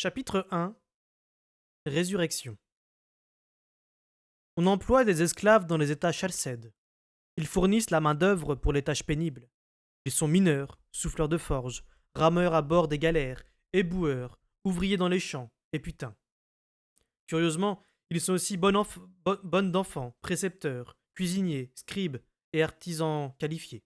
Chapitre 1. Résurrection. On emploie des esclaves dans les États chalcèdes. Ils fournissent la main-d'œuvre pour les tâches pénibles. Ils sont mineurs, souffleurs de forge, rameurs à bord des galères, éboueurs, ouvriers dans les champs, et putains. Curieusement, ils sont aussi bonnes d'enfants, précepteurs, cuisiniers, scribes et artisans qualifiés.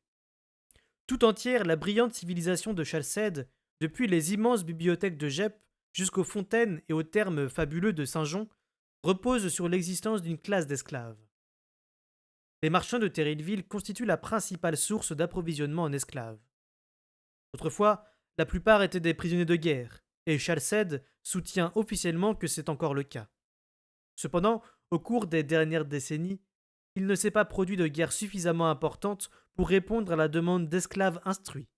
Tout entière, la brillante civilisation de Chalcède, depuis les immenses bibliothèques de Gep jusqu'aux fontaines et aux thermes fabuleux de Saint-Jean, repose sur l'existence d'une classe d'esclaves. Les marchands de Terrilleville constituent la principale source d'approvisionnement en esclaves. Autrefois, la plupart étaient des prisonniers de guerre, et Chalcède soutient officiellement que c'est encore le cas. Cependant, au cours des dernières décennies, il ne s'est pas produit de guerre suffisamment importante pour répondre à la demande d'esclaves instruits.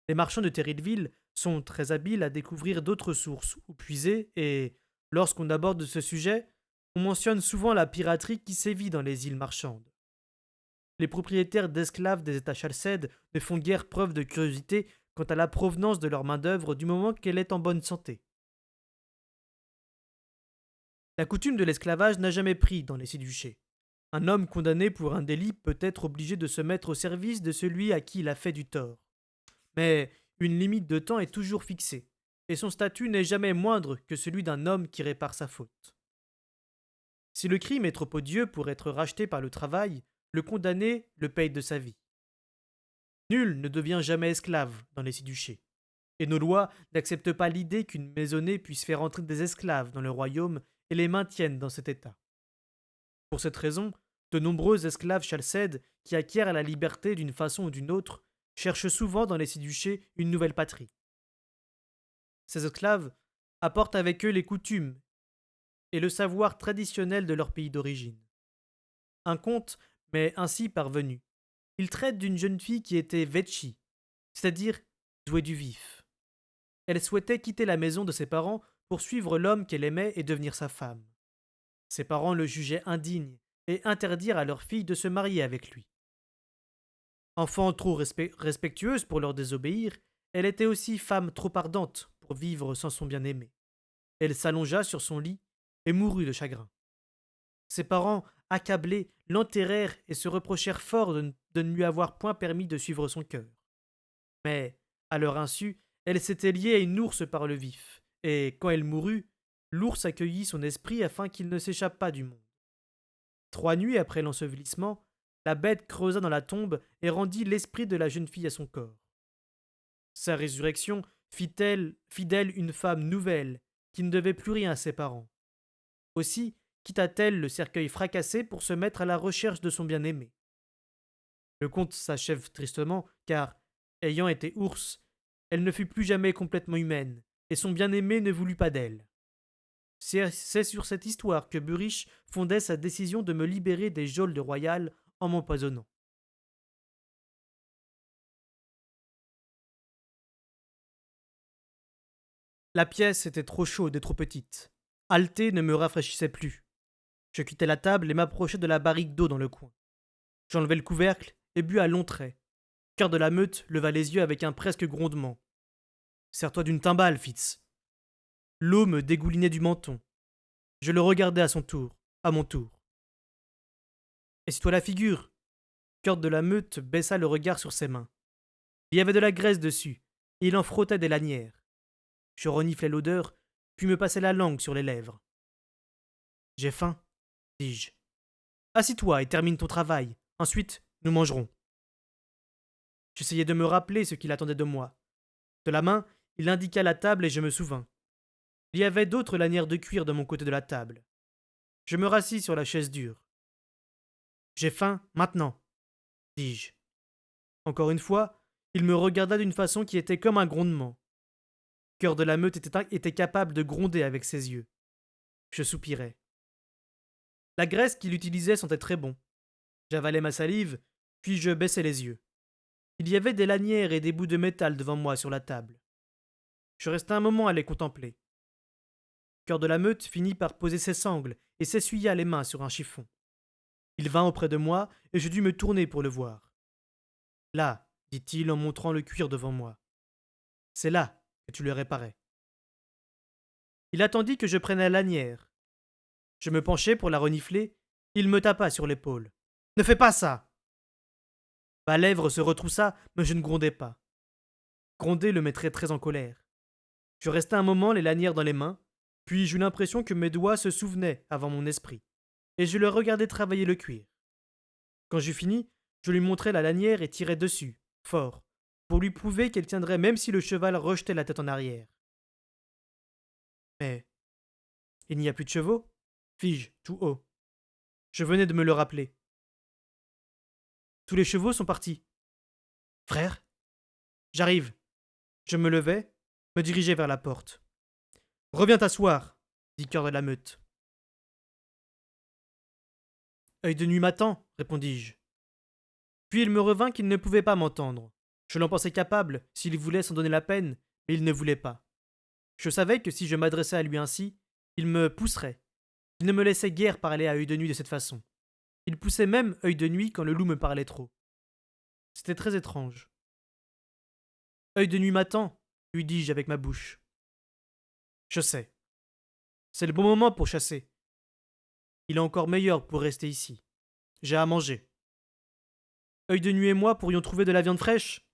Les marchands de Terrilleville sont très habiles à découvrir d'autres sources ou puiser, et, lorsqu'on aborde ce sujet, on mentionne souvent la piraterie qui sévit dans les îles marchandes. Les propriétaires d'esclaves des États chalcèdes ne font guère preuve de curiosité quant à la provenance de leur main-d'œuvre du moment qu'elle est en bonne santé. La coutume de l'esclavage n'a jamais pris dans les six-duchés. Un homme condamné pour un délit peut être obligé de se mettre au service de celui à qui il a fait du tort. Mais une limite de temps est toujours fixée, et son statut n'est jamais moindre que celui d'un homme qui répare sa faute. Si le crime est trop odieux pour être racheté par le travail, le condamné le paye de sa vie. Nul ne devient jamais esclave dans les six-duchés, et nos lois n'acceptent pas l'idée qu'une maisonnée puisse faire entrer des esclaves dans le royaume et les maintienne dans cet état. Pour cette raison, de nombreux esclaves chalcèdes qui acquièrent la liberté d'une façon ou d'une autre cherchent souvent dans les six-duchés une nouvelle patrie. Ces esclaves apportent avec eux les coutumes et le savoir traditionnel de leur pays d'origine. Un conte m'est ainsi parvenu. Il traite d'une jeune fille qui était vetchi, c'est-à-dire douée du vif. Elle souhaitait quitter la maison de ses parents pour suivre l'homme qu'elle aimait et devenir sa femme. Ses parents le jugeaient indigne et interdirent à leur fille de se marier avec lui. Enfant trop respectueuse pour leur désobéir, elle était aussi femme trop ardente pour vivre sans son bien-aimé. Elle s'allongea sur son lit et mourut de chagrin. Ses parents, accablés, l'enterrèrent et se reprochèrent fort de ne lui avoir point permis de suivre son cœur. Mais, à leur insu, elle s'était liée à une ours par le vif, et quand elle mourut, l'ours accueillit son esprit afin qu'il ne s'échappe pas du monde. 3 nuits après l'ensevelissement, la bête creusa dans la tombe et rendit l'esprit de la jeune fille à son corps. Sa résurrection fit d'elle une femme nouvelle, qui ne devait plus rien à ses parents. Aussi quitta-t-elle le cercueil fracassé pour se mettre à la recherche de son bien-aimé. Le conte s'achève tristement, car, ayant été ours, elle ne fut plus jamais complètement humaine, et son bien-aimé ne voulut pas d'elle. C'est sur cette histoire que Burich fondait sa décision de me libérer des geôles de Royal en m'empoisonnant. La pièce était trop chaude et trop petite. Halter ne me rafraîchissait plus. Je quittai la table et m'approchai de la barrique d'eau dans le coin. J'enlevai le couvercle et bus à longs traits. Cœur de la meute leva les yeux avec un presque grondement. Sers-toi d'une timbale, Fitz. L'eau me dégoulinait du menton. Je le regardai à mon tour. Essuie-toi la figure. Cœur de la meute baissa le regard sur ses mains. Il y avait de la graisse dessus, et il en frottait des lanières. Je reniflai l'odeur, puis me passai la langue sur les lèvres. J'ai faim, dis-je. Assis-toi et termine ton travail. Ensuite, nous mangerons. J'essayai de me rappeler ce qu'il attendait de moi. De la main, il indiqua la table et je me souvins. Il y avait d'autres lanières de cuir de mon côté de la table. Je me rassis sur la chaise dure. J'ai faim maintenant, dis-je. Encore une fois, il me regarda d'une façon qui était comme un grondement. Cœur de la meute était capable de gronder avec ses yeux. Je soupirai. La graisse qu'il utilisait sentait très bon. J'avalai ma salive, puis je baissai les yeux. Il y avait des lanières et des bouts de métal devant moi sur la table. Je restai un moment à les contempler. Cœur de la meute finit par poser ses sangles et s'essuya les mains sur un chiffon. Il vint auprès de moi et je dus me tourner pour le voir. Là, dit-il en montrant le cuir devant moi. C'est là que tu le réparais. Il attendit que je prenne la lanière. Je me penchai pour la renifler. Il me tapa sur l'épaule. Ne fais pas ça! Ma lèvre se retroussa, mais je ne grondai pas. Gronder le mettrait très en colère. Je restai un moment les lanières dans les mains, puis j'eus l'impression que mes doigts se souvenaient avant mon esprit, et je le regardais travailler le cuir. Quand j'eus fini, je lui montrai la lanière et tirai dessus, fort, pour lui prouver qu'elle tiendrait même si le cheval rejetait la tête en arrière. Mais il n'y a plus de chevaux? Fis-je, tout haut. Je venais de me le rappeler. Tous les chevaux sont partis. Frère? J'arrive. Je me levai, me dirigeai vers la porte. Reviens t'asseoir, dit Cœur de la Meute. Œil de nuit m'attend, répondis-je. Puis il me revint qu'il ne pouvait pas m'entendre. Je l'en pensais capable, s'il voulait s'en donner la peine, mais il ne voulait pas. Je savais que si je m'adressais à lui ainsi, il me pousserait. Il ne me laissait guère parler à Œil de Nuit de cette façon. Il poussait même Œil de Nuit quand le loup me parlait trop. C'était très étrange. Œil de Nuit m'attend, lui dis-je avec ma bouche. Je sais. C'est le bon moment pour chasser. Il est encore meilleur pour rester ici. J'ai à manger. Œil de Nuit et moi pourrions trouver de la viande fraîche?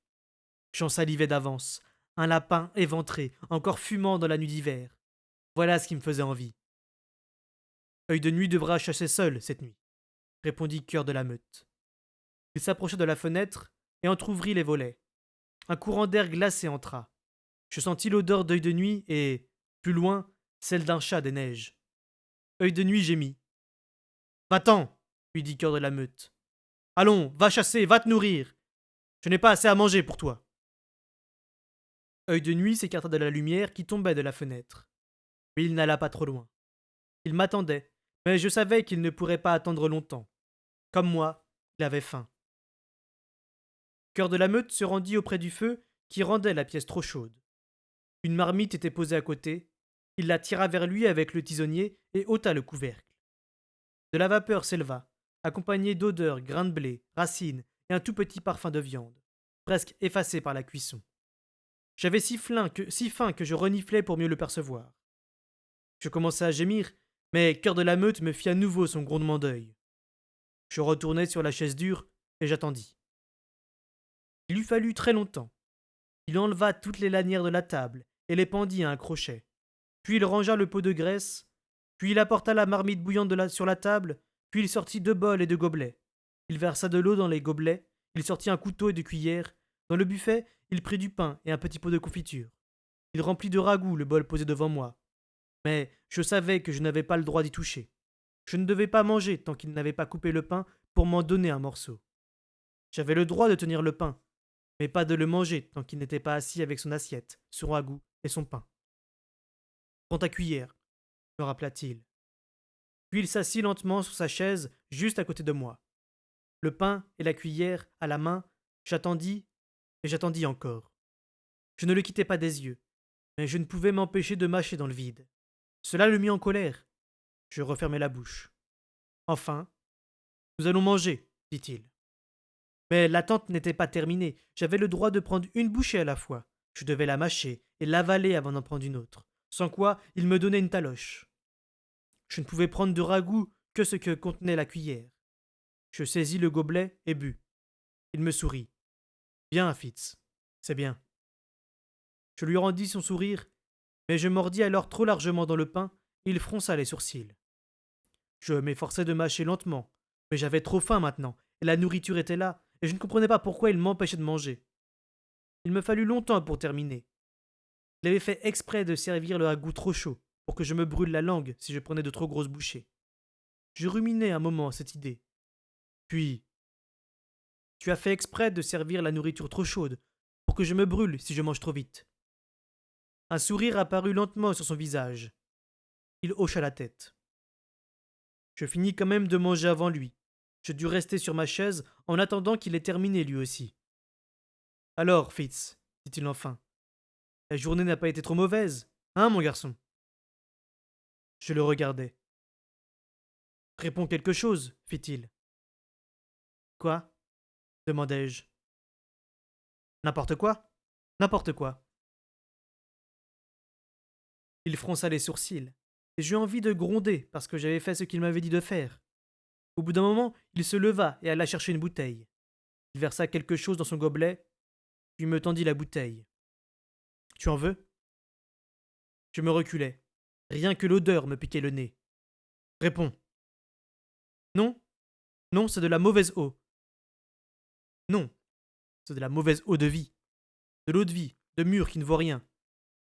J'en salivais d'avance. Un lapin éventré, encore fumant dans la nuit d'hiver. Voilà ce qui me faisait envie. Œil de Nuit devra chasser seul cette nuit, répondit Cœur de la Meute. Il s'approcha de la fenêtre et entr'ouvrit les volets. Un courant d'air glacé entra. Je sentis l'odeur d'Œil de Nuit et, plus loin, celle d'un chat des neiges. Œil de Nuit gémit. Va-t'en, lui dit Cœur de la Meute. Allons, va chasser, va te nourrir. Je n'ai pas assez à manger pour toi. Œil de Nuit s'écarta de la lumière qui tombait de la fenêtre. Mais il n'alla pas trop loin. Il m'attendait, mais je savais qu'il ne pourrait pas attendre longtemps. Comme moi, il avait faim. Cœur de la Meute se rendit auprès du feu qui rendait la pièce trop chaude. Une marmite était posée à côté. Il la tira vers lui avec le tisonnier et ôta le couvercle. De la vapeur s'éleva, accompagnée d'odeurs, grains de blé, racines et un tout petit parfum de viande, presque effacé par la cuisson. J'avais si faim que je reniflais pour mieux le percevoir. Je commençai à gémir, mais Cœur de la Meute me fit à nouveau son grondement d'œil. Je retournai sur la chaise dure et j'attendis. Il eût fallu très longtemps. Il enleva toutes les lanières de la table et les pendit à un crochet. Puis il rangea le pot de graisse, puis il apporta la marmite bouillante sur la table, puis il sortit 2 bols et 2 gobelets. Il versa de l'eau dans les gobelets, il sortit un couteau et 2 cuillères. Dans le buffet, il prit du pain et un petit pot de confiture. Il remplit de ragoût le bol posé devant moi. Mais je savais que je n'avais pas le droit d'y toucher. Je ne devais pas manger tant qu'il n'avait pas coupé le pain pour m'en donner un morceau. J'avais le droit de tenir le pain, mais pas de le manger tant qu'il n'était pas assis avec son assiette, son ragoût et son pain. Prends ta cuillère, me rappela-t-il. Puis il s'assit lentement sur sa chaise juste à côté de moi. Le pain et la cuillère à la main, j'attendis et j'attendis encore. Je ne le quittais pas des yeux, mais je ne pouvais m'empêcher de mâcher dans le vide. Cela le mit en colère. Je refermai la bouche. Enfin, nous allons manger, dit-il. Mais l'attente n'était pas terminée. J'avais le droit de prendre une bouchée à la fois. Je devais la mâcher et l'avaler avant d'en prendre une autre. Sans quoi, il me donnait une taloche. Je ne pouvais prendre de ragoût que ce que contenait la cuillère. Je saisis le gobelet et bus. Il me sourit. Bien, Fitz. C'est bien. Je lui rendis son sourire, mais je mordis alors trop largement dans le pain et il fronça les sourcils. Je m'efforçai de mâcher lentement, mais j'avais trop faim maintenant, et la nourriture était là, et je ne comprenais pas pourquoi il m'empêchait de manger. Il me fallut longtemps pour terminer. Il avait fait exprès de servir le ragoût trop chaud, pour que je me brûle la langue si je prenais de trop grosses bouchées. Je ruminai un moment cette idée. Puis, tu as fait exprès de servir la nourriture trop chaude, pour que je me brûle si je mange trop vite. Un sourire apparut lentement sur son visage. Il hocha la tête. Je finis quand même de manger avant lui. Je dus rester sur ma chaise en attendant qu'il ait terminé lui aussi. Alors, Fitz, dit-il enfin, la journée n'a pas été trop mauvaise, hein, mon garçon? Je le regardai. Réponds quelque chose, fit-il. Quoi? Demandai-je. N'importe quoi? N'importe quoi. Il fronça les sourcils, et j'eus envie de gronder parce que j'avais fait ce qu'il m'avait dit de faire. Au bout d'un moment, il se leva et alla chercher une bouteille. Il versa quelque chose dans son gobelet, puis me tendit la bouteille. Tu en veux? Je me reculai. Rien que l'odeur me piquait le nez. Réponds. Non, non, c'est de la mauvaise eau. Non, c'est de la mauvaise eau de vie. De l'eau de vie, de mur qui ne vaut rien.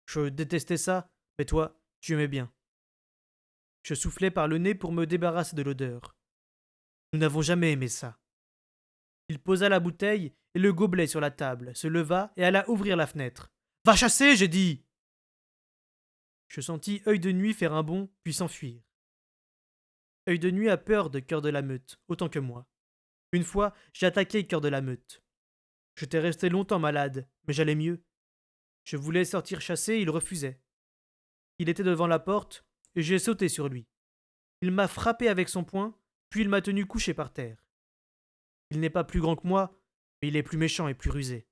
Je détestais ça, mais toi, tu aimais bien. Je soufflais par le nez pour me débarrasser de l'odeur. Nous n'avons jamais aimé ça. Il posa la bouteille et le gobelet sur la table, se leva et alla ouvrir la fenêtre. Va chasser, j'ai dit! Je sentis Œil de Nuit faire un bond, puis s'enfuir. Œil de Nuit a peur de Cœur de la Meute, autant que moi. Une fois, j'ai attaqué Cœur de la Meute. J'étais resté longtemps malade, mais j'allais mieux. Je voulais sortir chasser, il refusait. Il était devant la porte, et j'ai sauté sur lui. Il m'a frappé avec son poing, puis il m'a tenu couché par terre. Il n'est pas plus grand que moi, mais il est plus méchant et plus rusé.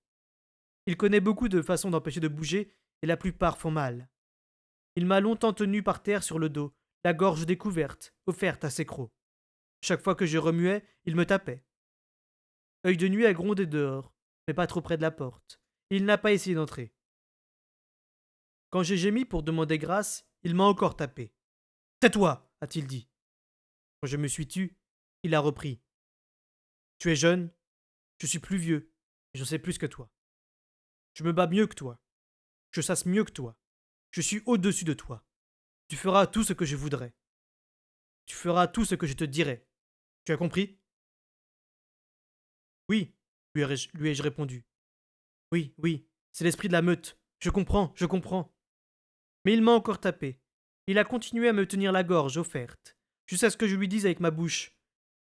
Il connaît beaucoup de façons d'empêcher de bouger, et la plupart font mal. Il m'a longtemps tenu par terre sur le dos, la gorge découverte, offerte à ses crocs. Chaque fois que je remuais, il me tapait. Œil de Nuit a grondé dehors, mais pas trop près de la porte. Il n'a pas essayé d'entrer. Quand j'ai gémi pour demander grâce, il m'a encore tapé. Tais-toi, a-t-il dit. Quand je me suis tu, il a repris. Tu es jeune, je suis plus vieux, et je sais plus que toi. Je me bats mieux que toi. Je chasse mieux que toi. Je suis au-dessus de toi. Tu feras tout ce que je voudrais. Tu feras tout ce que je te dirai. Tu as compris? Oui, lui ai-je répondu. Oui, oui, c'est l'esprit de la meute. Je comprends, je comprends. Mais il m'a encore tapé. Il a continué à me tenir la gorge offerte, jusqu'à ce que je lui dise avec ma bouche.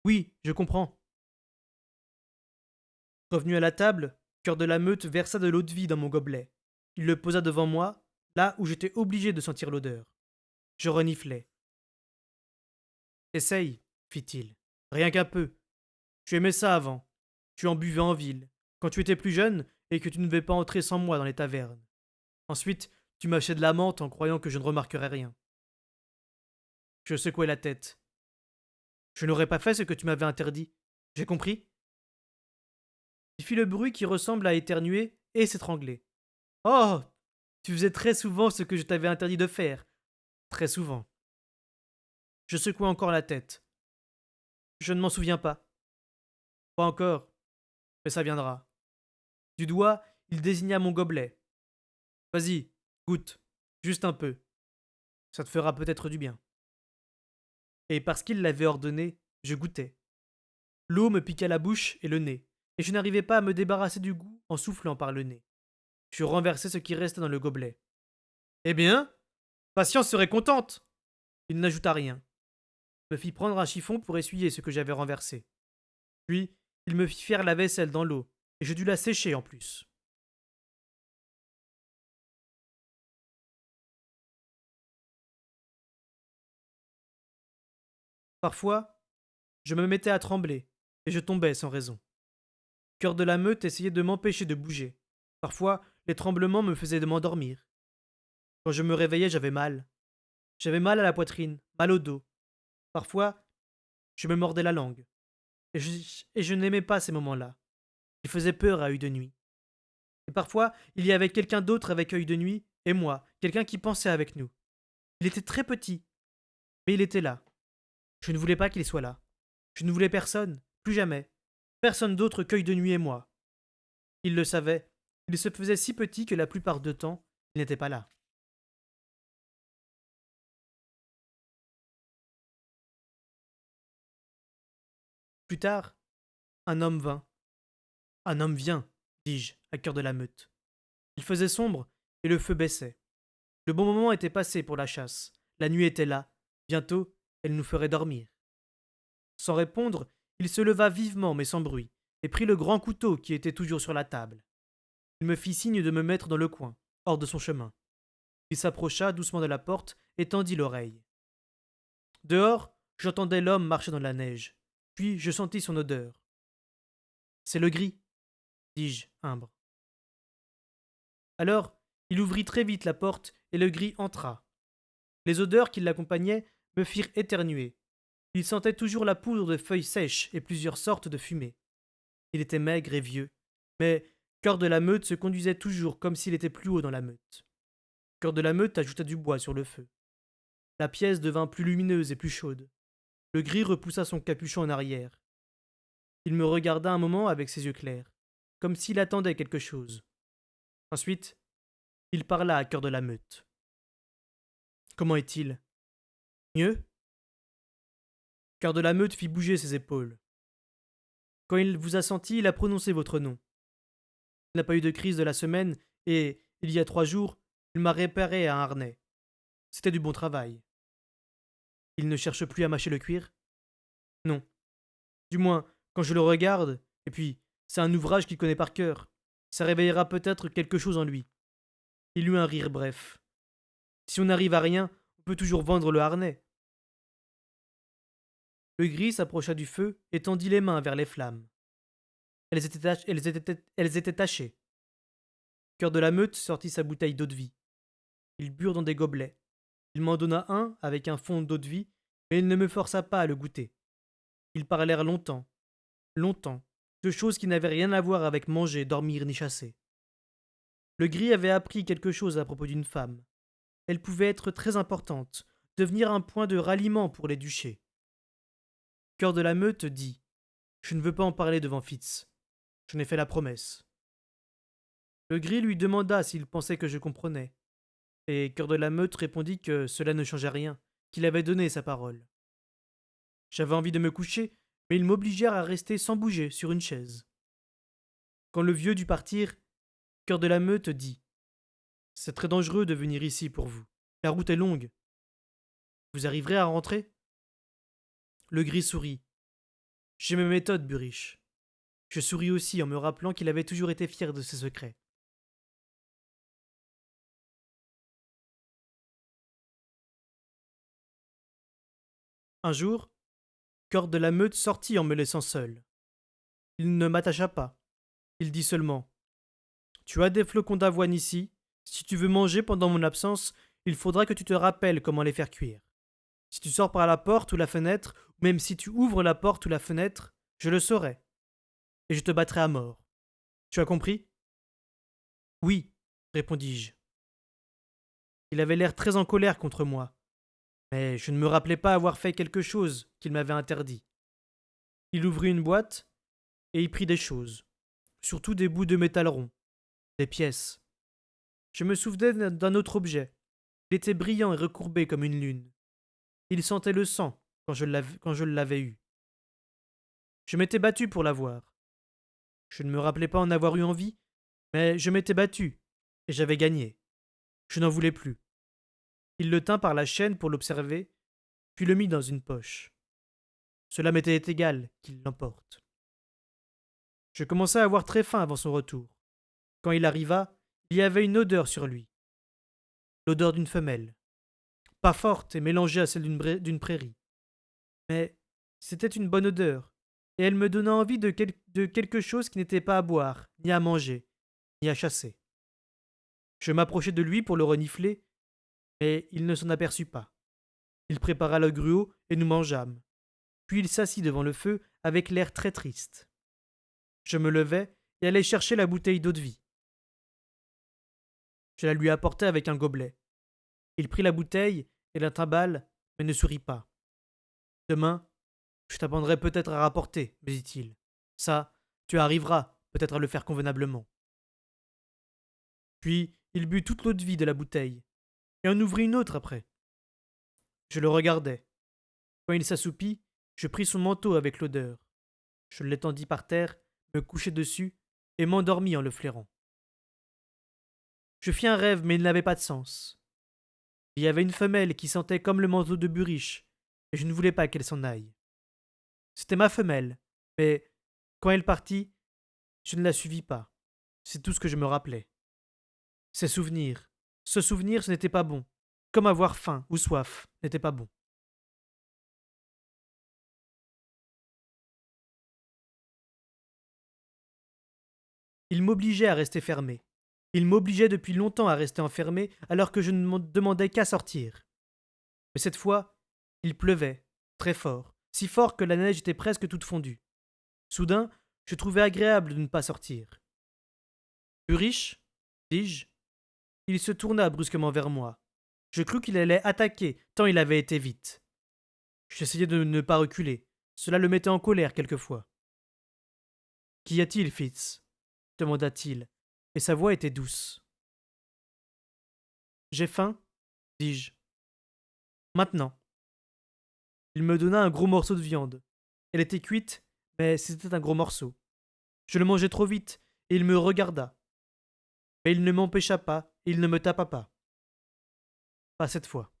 Oui, je comprends. Revenu à la table, Cœur de la Meute versa de l'eau de vie dans mon gobelet. Il le posa devant moi, là où j'étais obligé de sentir l'odeur. Je reniflai. Essaye, fit-il. Rien qu'un peu. Tu aimais ça avant. Tu en buvais en ville, quand tu étais plus jeune et que tu ne devais pas entrer sans moi dans les tavernes. Ensuite, tu m'achetais de la menthe en croyant que je ne remarquerais rien. Je secouai la tête. Je n'aurais pas fait ce que tu m'avais interdit. J'ai compris? Il fit le bruit qui ressemble à éternuer et s'étrangler. Oh! Tu faisais très souvent ce que je t'avais interdit de faire. Très souvent. Je secouai encore la tête. Je ne m'en souviens pas. Pas encore, mais ça viendra. Du doigt, il désigna mon gobelet. Vas-y, goûte, juste un peu. Ça te fera peut-être du bien. Et parce qu'il l'avait ordonné, je goûtais. L'eau me piqua la bouche et le nez, et je n'arrivais pas à me débarrasser du goût en soufflant par le nez. Je renversai ce qui restait dans le gobelet. Eh bien, Patience serait contente. Il n'ajouta rien. Me fit prendre un chiffon pour essuyer ce que j'avais renversé. Puis, il me fit faire la vaisselle dans l'eau, et je dus la sécher en plus. Parfois, je me mettais à trembler, et je tombais sans raison. Cœur de la Meute essayait de m'empêcher de bouger. Parfois, les tremblements me faisaient de m'endormir. Quand je me réveillais, j'avais mal. J'avais mal à la poitrine, mal au dos. Parfois, je me mordais la langue. Et je n'aimais pas ces moments-là. Ils faisaient peur à Œil de Nuit. Et parfois, il y avait quelqu'un d'autre avec Œil de Nuit, et moi, quelqu'un qui pensait avec nous. Il était très petit, mais il était là. Je ne voulais pas qu'il soit là. Je ne voulais personne, plus jamais. Personne d'autre qu'Œil de Nuit et moi. Il le savait. Il se faisait si petit que la plupart du temps, il n'était pas là. Plus tard, un homme vint. Un homme vient, dis-je, à Cœur de la Meute. Il faisait sombre, et le feu baissait. Le bon moment était passé pour la chasse. La nuit était là. Bientôt, elle nous ferait dormir. Sans répondre, il se leva vivement mais sans bruit, et prit le grand couteau qui était toujours sur la table. Il me fit signe de me mettre dans le coin, hors de son chemin. Il s'approcha doucement de la porte et tendit l'oreille. Dehors, j'entendais l'homme marcher dans la neige. Puis je sentis son odeur. C'est le gris, dis-je, humble. Alors, il ouvrit très vite la porte et le gris entra. Les odeurs qui l'accompagnaient me firent éternuer. Il sentait toujours la poudre de feuilles sèches et plusieurs sortes de fumées. Il était maigre et vieux, mais Cœur de la Meute se conduisait toujours comme s'il était plus haut dans la meute. Cœur de la Meute ajouta du bois sur le feu. La pièce devint plus lumineuse et plus chaude. Le gris repoussa son capuchon en arrière. Il me regarda un moment avec ses yeux clairs, comme s'il attendait quelque chose. Ensuite, il parla à Cœur de la Meute. Comment est-il? Mieux? Cœur de la Meute fit bouger ses épaules. Quand il vous a senti, il a prononcé votre nom. Il n'a pas eu de crise de la semaine et, il y a 3 jours, il m'a réparé un harnais. C'était du bon travail. Il ne cherche plus à mâcher le cuir? Non. Du moins, quand je le regarde, et puis, c'est un ouvrage qu'il connaît par cœur. Ça réveillera peut-être quelque chose en lui. Il eut un rire bref. Si on n'arrive à rien, on peut toujours vendre le harnais. Le gris s'approcha du feu et tendit les mains vers les flammes. Elles étaient tachées. Cœur de la Meute sortit sa bouteille d'eau-de-vie. Ils burent dans des gobelets. Il m'en donna un avec un fond d'eau-de-vie, mais il ne me força pas à le goûter. Ils parlèrent longtemps, longtemps, de choses qui n'avaient rien à voir avec manger, dormir ni chasser. Le gris avait appris quelque chose à propos d'une femme. Elle pouvait être très importante, devenir un point de ralliement pour les duchés. Cœur de la Meute dit: Je ne veux pas en parler devant Fitz. Je n'ai fait la promesse. Le gris lui demanda s'il pensait que je comprenais, et Cœur de la Meute répondit que cela ne changeait rien, qu'il avait donné sa parole. J'avais envie de me coucher, mais ils m'obligèrent à rester sans bouger sur une chaise. Quand le vieux dut partir, Cœur de la Meute dit: C'est très dangereux de venir ici pour vous. La route est longue. Vous arriverez à rentrer? Le gris sourit. J'ai mes méthodes, Buriche. Je souris aussi en me rappelant qu'il avait toujours été fier de ses secrets. Un jour, Cœur de la Meute sortit en me laissant seul. Il ne m'attacha pas. Il dit seulement: Tu as des flocons d'avoine ici. Si tu veux manger pendant mon absence, il faudra que tu te rappelles comment les faire cuire. Si tu sors par la porte ou la fenêtre, ou même si tu ouvres la porte ou la fenêtre, je le saurai. Et je te battrai à mort. Tu as compris? Oui, répondis-je. Il avait l'air très en colère contre moi, mais je ne me rappelais pas avoir fait quelque chose qu'il m'avait interdit. Il ouvrit une boîte et y prit des choses, surtout des bouts de métal rond, des pièces. Je me souvenais d'un autre objet. Il était brillant et recourbé comme une lune. Il sentait le sang quand je l'avais eu. Je m'étais battu pour l'avoir. Je ne me rappelais pas en avoir eu envie, mais je m'étais battu, et j'avais gagné. Je n'en voulais plus. Il le tint par la chaîne pour l'observer, puis le mit dans une poche. Cela m'était égal qu'il l'emporte. Je commençais à avoir très faim avant son retour. Quand il arriva, il y avait une odeur sur lui. L'odeur d'une femelle. Pas forte et mélangée à celle d'une prairie. Mais c'était une bonne odeur, et elle me donna envie de quelque chose qui n'était pas à boire, ni à manger, ni à chasser. Je m'approchai de lui pour le renifler, mais il ne s'en aperçut pas. Il prépara le gruau et nous mangeâmes. Puis il s'assit devant le feu avec l'air très triste. Je me levai et allai chercher la bouteille d'eau-de-vie. Je la lui apportai avec un gobelet. Il prit la bouteille et la timbale, mais ne sourit pas. Demain, je t'apprendrai peut-être à rapporter, me dit-il. Ça, tu arriveras peut-être à le faire convenablement. Puis il but toute l'eau-de-vie de la bouteille, et en ouvrit une autre après. Je le regardai. Quand il s'assoupit, je pris son manteau avec l'odeur. Je l'étendis par terre, me couchai dessus, et m'endormis en le flairant. Je fis un rêve, mais il n'avait pas de sens. Il y avait une femelle qui sentait comme le manteau de Buriche, et je ne voulais pas qu'elle s'en aille. C'était ma femelle, mais quand elle partit, je ne la suivis pas. C'est tout ce que je me rappelais. Ces souvenirs. Ce souvenir, ce n'était pas bon. Comme avoir faim ou soif n'était pas bon. Il m'obligeait à rester fermé. Il m'obligeait depuis longtemps à rester enfermé alors que je ne m'en demandais qu'à sortir. Mais cette fois, il pleuvait, très fort, si fort que la neige était presque toute fondue. Soudain, je trouvais agréable de ne pas sortir. Ulrich, dis-je. Il se tourna brusquement vers moi. Je crus qu'il allait attaquer, tant il avait été vite. J'essayais de ne pas reculer. Cela le mettait en colère quelquefois. Qu'y a-t-il, Fitz demanda-t-il, et sa voix était douce. J'ai faim, dis-je. Maintenant. Il me donna un gros morceau de viande. Elle était cuite, mais c'était un gros morceau. Je le mangeai trop vite, et il me regarda. Mais il ne m'empêcha pas, et il ne me tapa pas. Pas cette fois.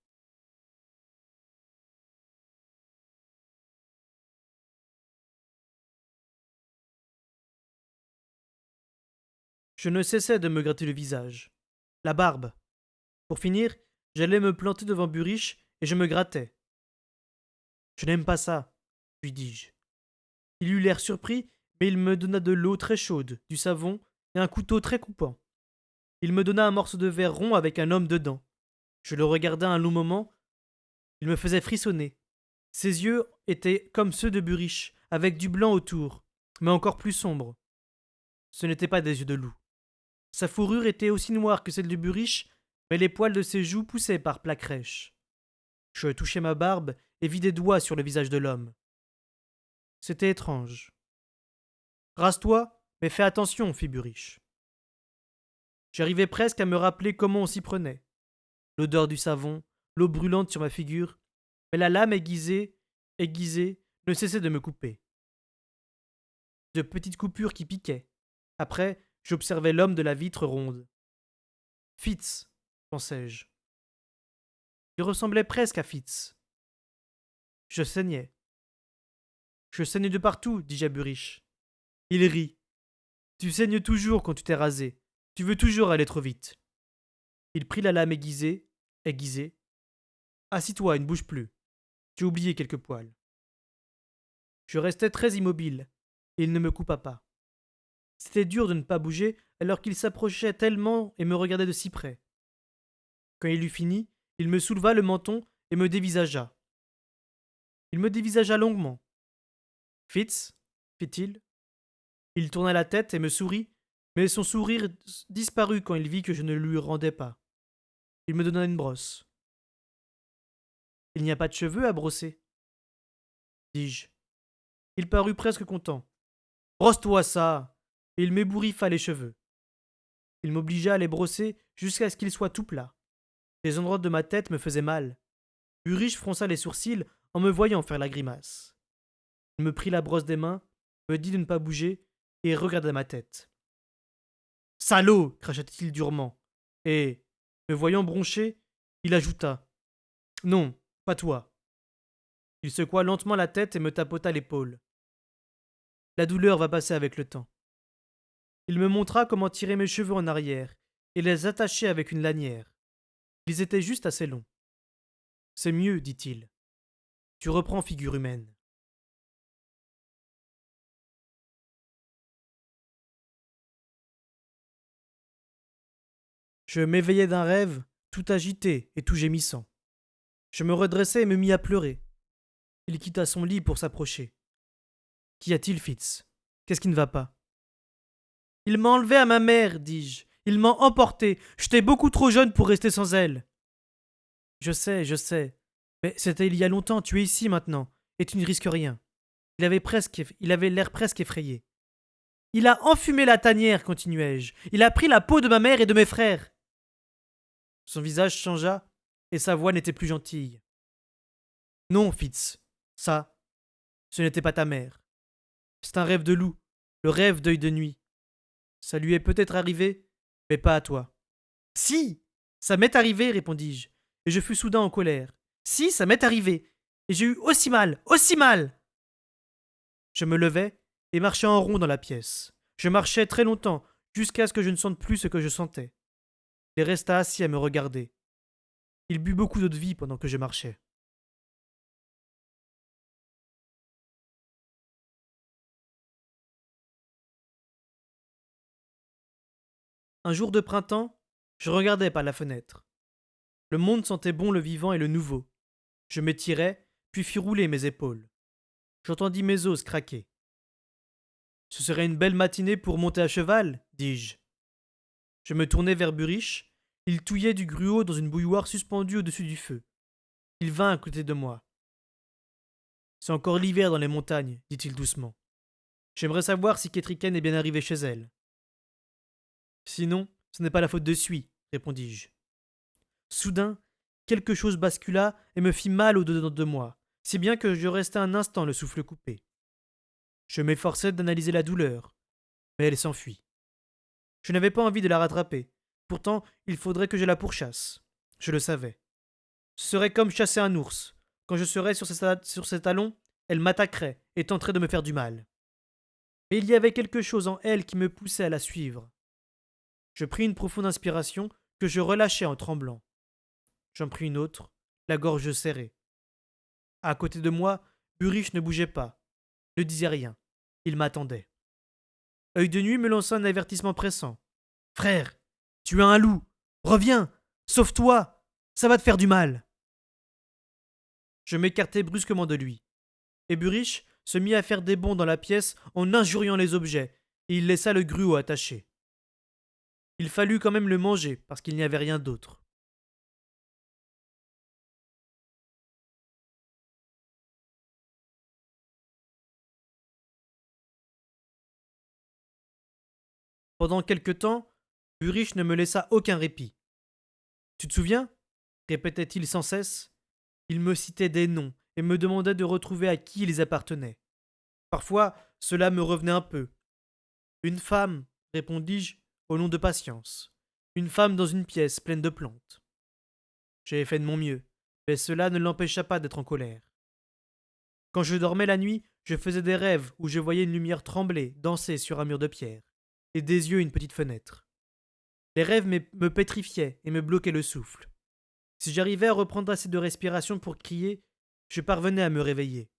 Je ne cessais de me gratter le visage. La barbe. Pour finir, j'allais me planter devant Burich, et je me grattais. Je n'aime pas ça, lui dis-je. Il eut l'air surpris, mais il me donna de l'eau très chaude, du savon et un couteau très coupant. Il me donna un morceau de verre rond avec un homme dedans. Je le regardai un long moment. Il me faisait frissonner. Ses yeux étaient comme ceux de Burich, avec du blanc autour, mais encore plus sombre. Ce n'étaient pas des yeux de loup. Sa fourrure était aussi noire que celle de Burich, mais les poils de ses joues poussaient par plaques rêches. Je touchai ma barbe et vis des doigts sur le visage de l'homme. C'était étrange. Rase-toi, mais fais attention, fit Burich. J'arrivais presque à me rappeler comment on s'y prenait. L'odeur du savon, l'eau brûlante sur ma figure, mais la lame aiguisée, ne cessait de me couper. De petites coupures qui piquaient. Après, j'observais l'homme de la vitre ronde. Fitz, pensai-je. Il ressemblait presque à Fitz. Je saignais. Je saigne de partout, dis-je à Burich. Il rit. Tu saignes toujours quand tu t'es rasé. Tu veux toujours aller trop vite. Il prit la lame aiguisée. Assis-toi et ne bouge plus. J'ai oublié quelques poils. Je restais très immobile, et il ne me coupa pas. C'était dur de ne pas bouger alors qu'il s'approchait tellement et me regardait de si près. Quand il eut fini, il me souleva le menton et me dévisagea. Il me dévisagea longuement. Fitz, fit-il. Il tourna la tête et me sourit, mais son sourire disparut quand il vit que je ne lui rendais pas. Il me donna une brosse. Il n'y a pas de cheveux à brosser, dis-je. Il parut presque content. Brosse-toi ça. Et il m'ébouriffa les cheveux. Il m'obligea à les brosser jusqu'à ce qu'ils soient tout plats. Les endroits de ma tête me faisaient mal. Ulrich fronça les sourcils en me voyant faire la grimace. Il me prit la brosse des mains, me dit de ne pas bouger et regarda ma tête. Salaud cracha-t-il durement. Et, me voyant broncher, il ajouta. Non, pas toi. Il secoua lentement la tête et me tapota l'épaule. La douleur va passer avec le temps. Il me montra comment tirer mes cheveux en arrière et les attacher avec une lanière. Ils étaient juste assez longs. C'est mieux, dit-il. Tu reprends figure humaine. Je m'éveillai d'un rêve, tout agité et tout gémissant. Je me redressai et me mis à pleurer. Il quitta son lit pour s'approcher. Qu'y a-t-il, Fitz? Qu'est-ce qui ne va pas? Il m'a enlevé à ma mère, dis-je. Il m'a emporté. J'étais beaucoup trop jeune pour rester sans elle. Je sais. Mais c'était il y a longtemps, tu es ici maintenant, et tu ne risques rien. Il avait l'air presque effrayé. Il a enfumé la tanière, continuai-je. Il a pris la peau de ma mère et de mes frères. Son visage changea, et sa voix n'était plus gentille. Non, Fitz, ça, ce n'était pas ta mère. C'est un rêve de loup, le rêve d'œil de nuit. Ça lui est peut-être arrivé, mais pas à toi. Si, ça m'est arrivé, répondis-je, et je fus soudain en colère. Si, ça m'est arrivé, et j'ai eu aussi mal, aussi mal. Je me levai et marchai en rond dans la pièce. Je marchai très longtemps, jusqu'à ce que je ne sente plus ce que je sentais. Il resta assis à me regarder. Il but beaucoup d'eau-de-vie pendant que je marchais. Un jour de printemps, je regardais par la fenêtre. Le monde sentait bon le vivant et le nouveau. Je m'étirai, puis fis rouler mes épaules. J'entendis mes os craquer. Ce serait une belle matinée pour monter à cheval, dis-je. Je me tournai vers Buriche. Il touillait du gruau dans une bouilloire suspendue au-dessus du feu. Il vint à côté de moi. C'est encore l'hiver dans les montagnes, dit-il doucement. J'aimerais savoir si Ketriken est bien arrivée chez elle. Sinon, ce n'est pas la faute de Sui, répondis-je. Soudain, quelque chose bascula et me fit mal au-dedans de moi, si bien que je restai un instant le souffle coupé. Je m'efforçai d'analyser la douleur, mais elle s'enfuit. Je n'avais pas envie de la rattraper. Pourtant, il faudrait que je la pourchasse. Je le savais. Ce serait comme chasser un ours. Quand je serais sur ses talons, elle m'attaquerait et tenterait de me faire du mal. Mais il y avait quelque chose en elle qui me poussait à la suivre. Je pris une profonde inspiration que je relâchai en tremblant. J'en pris une autre, la gorge serrée. À côté de moi, Buriche ne bougeait pas, ne disait rien. Il m'attendait. Œil de nuit me lança un avertissement pressant. Frère, tu as un loup. Reviens. Sauve-toi. Ça va te faire du mal. Je m'écartai brusquement de lui. Et Buriche se mit à faire des bonds dans la pièce en injuriant les objets, et il laissa le gruau attaché. Il fallut quand même le manger, parce qu'il n'y avait rien d'autre. Pendant quelque temps, Buriche ne me laissa aucun répit. Tu te souviens répétait-il sans cesse. Il me citait des noms et me demandait de retrouver à qui ils appartenaient. Parfois, cela me revenait un peu. Une femme, répondis-je, au nom de patience. Une femme dans une pièce pleine de plantes. J'avais fait de mon mieux, mais cela ne l'empêcha pas d'être en colère. Quand je dormais la nuit, je faisais des rêves où je voyais une lumière trembler, danser sur un mur de pierre, et des yeux une petite fenêtre. Les rêves me pétrifiaient et me bloquaient le souffle. Si j'arrivais à reprendre assez de respiration pour crier, je parvenais à me réveiller.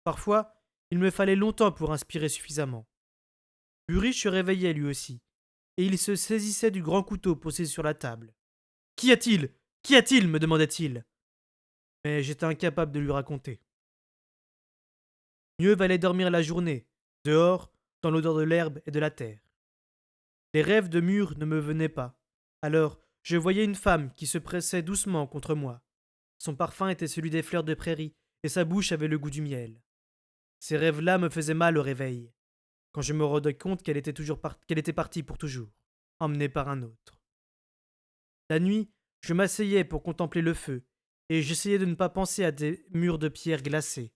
Parfois, il me fallait longtemps pour inspirer suffisamment. Buriche se réveillait lui aussi, et il se saisissait du grand couteau posé sur la table. Qu'y a-t-il? Qu'y a-t-il? Me demandait-il. Mais j'étais incapable de lui raconter. Mieux valait dormir la journée, dehors, dans l'odeur de l'herbe et de la terre. Les rêves de murs ne me venaient pas. Alors, je voyais une femme qui se pressait doucement contre moi. Son parfum était celui des fleurs de prairie, et sa bouche avait le goût du miel. Ces rêves-là me faisaient mal au réveil, quand je me rendais compte qu'elle était partie pour toujours, emmenée par un autre. La nuit, je m'asseyais pour contempler le feu, et j'essayais de ne pas penser à des murs de pierre glacés,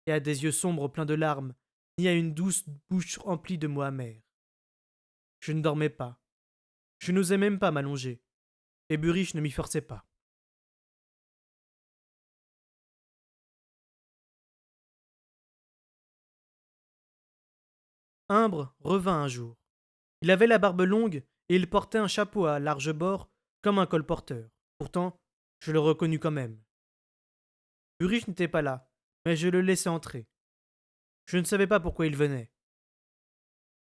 et à des yeux sombres pleins de larmes, ni à une douce bouche remplie de mots amers. Je ne dormais pas. Je n'osais même pas m'allonger, et Buriche ne m'y forçait pas. Imbre revint un jour. Il avait la barbe longue et il portait un chapeau à large bord comme un colporteur. Pourtant, je le reconnus quand même. Buriche n'était pas là, mais je le laissai entrer. Je ne savais pas pourquoi il venait.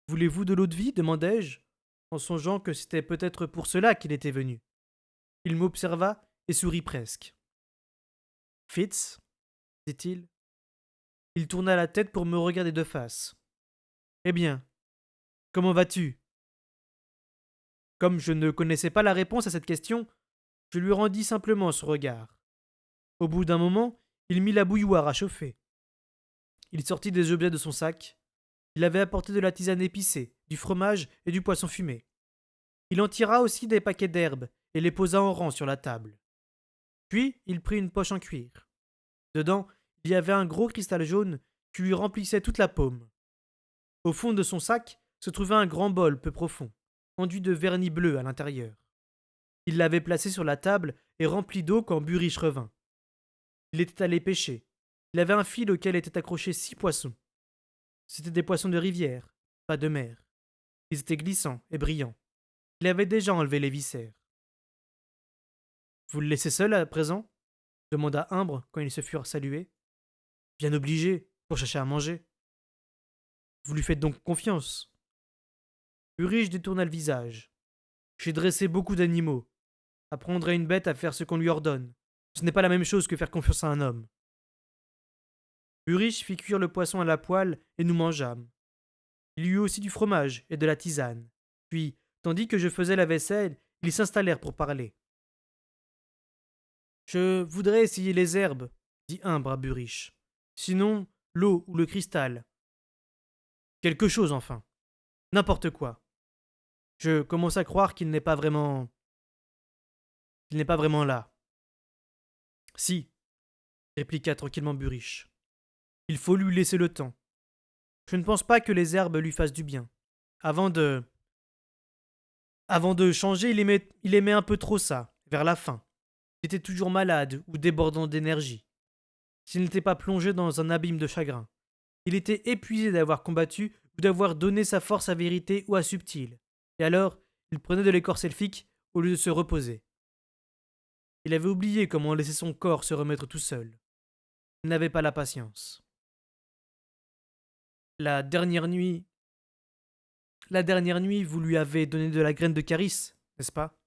Voulez-vous de l'eau de vie demandai-je, en songeant que c'était peut-être pour cela qu'il était venu. Il m'observa et sourit presque. Fitz, dit-il. Il tourna la tête pour me regarder de face. Eh bien, comment vas-tu? Comme je ne connaissais pas la réponse à cette question, je lui rendis simplement ce regard. Au bout d'un moment, il mit la bouilloire à chauffer. Il sortit des objets de son sac. Il avait apporté de la tisane épicée, du fromage et du poisson fumé. Il en tira aussi des paquets d'herbes et les posa en rang sur la table. Puis il prit une poche en cuir. Dedans, il y avait un gros cristal jaune qui lui remplissait toute la paume. Au fond de son sac se trouvait un grand bol peu profond, enduit de vernis bleu à l'intérieur. Il l'avait placé sur la table et rempli d'eau quand Buriche revint. Il était allé pêcher. Il avait un fil auquel étaient accrochés 6 poissons. C'étaient des poissons de rivière, pas de mer. Ils étaient glissants et brillants. Il avait déjà enlevé les viscères. Vous le laissez seul à présent demanda Imbre quand ils se furent salués. Bien obligé, pour chercher à manger. Vous lui faites donc confiance. Buriche détourna le visage. J'ai dressé beaucoup d'animaux. Apprendre à une bête à faire ce qu'on lui ordonne. Ce n'est pas la même chose que faire confiance à un homme. Burrich fit cuire le poisson à la poêle et nous mangeâmes. Il y eut aussi du fromage et de la tisane. Puis, tandis que je faisais la vaisselle, ils s'installèrent pour parler. Je voudrais essayer les herbes, dit Imbre à Burrich. Sinon, l'eau ou le cristal. Quelque chose, enfin. N'importe quoi. Je commence à croire qu'il n'est pas vraiment. qu'il n'est pas vraiment là. Si, répliqua tranquillement Burrich. Il faut lui laisser le temps. Je ne pense pas que les herbes lui fassent du bien. Avant de. Avant de changer, il aimait un peu trop ça, vers la fin. Il était toujours malade ou débordant d'énergie. S'il n'était pas plongé dans un abîme de chagrin. Il était épuisé d'avoir combattu ou d'avoir donné sa force à Vérité ou à Subtil. Et alors, il prenait de l'écorce elfique au lieu de se reposer. Il avait oublié comment laisser son corps se remettre tout seul. Il n'avait pas la patience. La dernière nuit. La dernière nuit, vous lui avez donné de la graine de Caris, n'est-ce pas?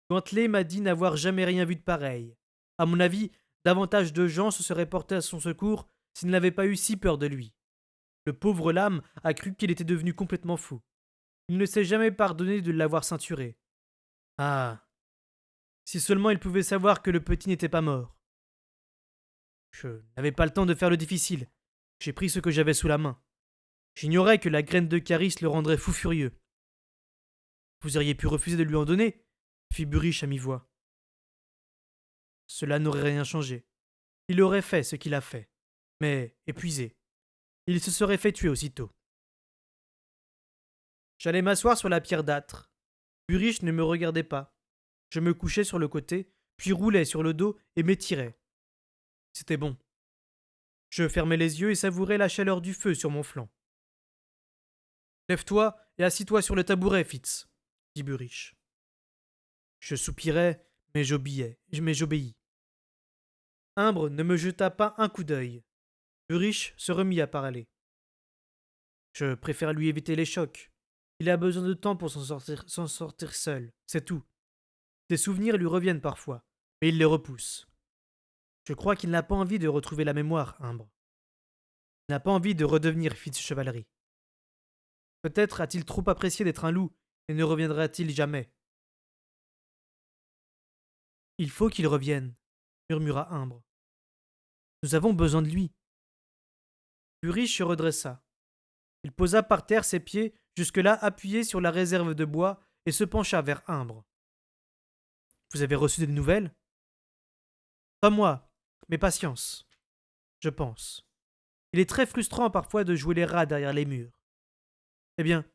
Gantley m'a dit n'avoir jamais rien vu de pareil. À mon avis, davantage de gens se seraient portés à son secours s'ils n'avaient pas eu si peur de lui. Le pauvre lame a cru qu'il était devenu complètement fou. Il ne s'est jamais pardonné de l'avoir ceinturé. Ah, si seulement il pouvait savoir que le petit n'était pas mort. Je n'avais pas le temps de faire le difficile. J'ai pris ce que j'avais sous la main. J'ignorais que la graine de Caris le rendrait fou furieux. Vous auriez pu refuser de lui en donner, fit Burrich à mi-voix. Cela n'aurait rien changé. Il aurait fait ce qu'il a fait. Mais, épuisé, il se serait fait tuer aussitôt. J'allais m'asseoir sur la pierre d'âtre. Burrich ne me regardait pas. Je me couchais sur le côté, puis roulais sur le dos et m'étirais. C'était bon. Je fermais les yeux et savourais la chaleur du feu sur mon flanc. Lève-toi et assis-toi sur le tabouret, Fitz, dit Burrich. Je soupirais, mais j'obéis. Imbre ne me jeta pas un coup d'œil. Burrich se remit à parler. Je préfère lui éviter les chocs. Il a besoin de temps pour s'en sortir seul, c'est tout. Des souvenirs lui reviennent parfois, mais il les repousse. Je crois qu'il n'a pas envie de retrouver la mémoire, Imbre. Il n'a pas envie de redevenir Fitz-Chevalerie. Peut-être a-t-il trop apprécié d'être un loup et ne reviendra-t-il jamais. Il faut qu'il revienne, murmura Imbre. Nous avons besoin de lui. Burrich se redressa. Il posa par terre ses pieds, jusque-là appuyés sur la réserve de bois, et se pencha vers Imbre. Vous avez reçu des nouvelles? Pas moi, mais patience. Je pense. Il est très frustrant parfois de jouer les rats derrière les murs. Eh bien,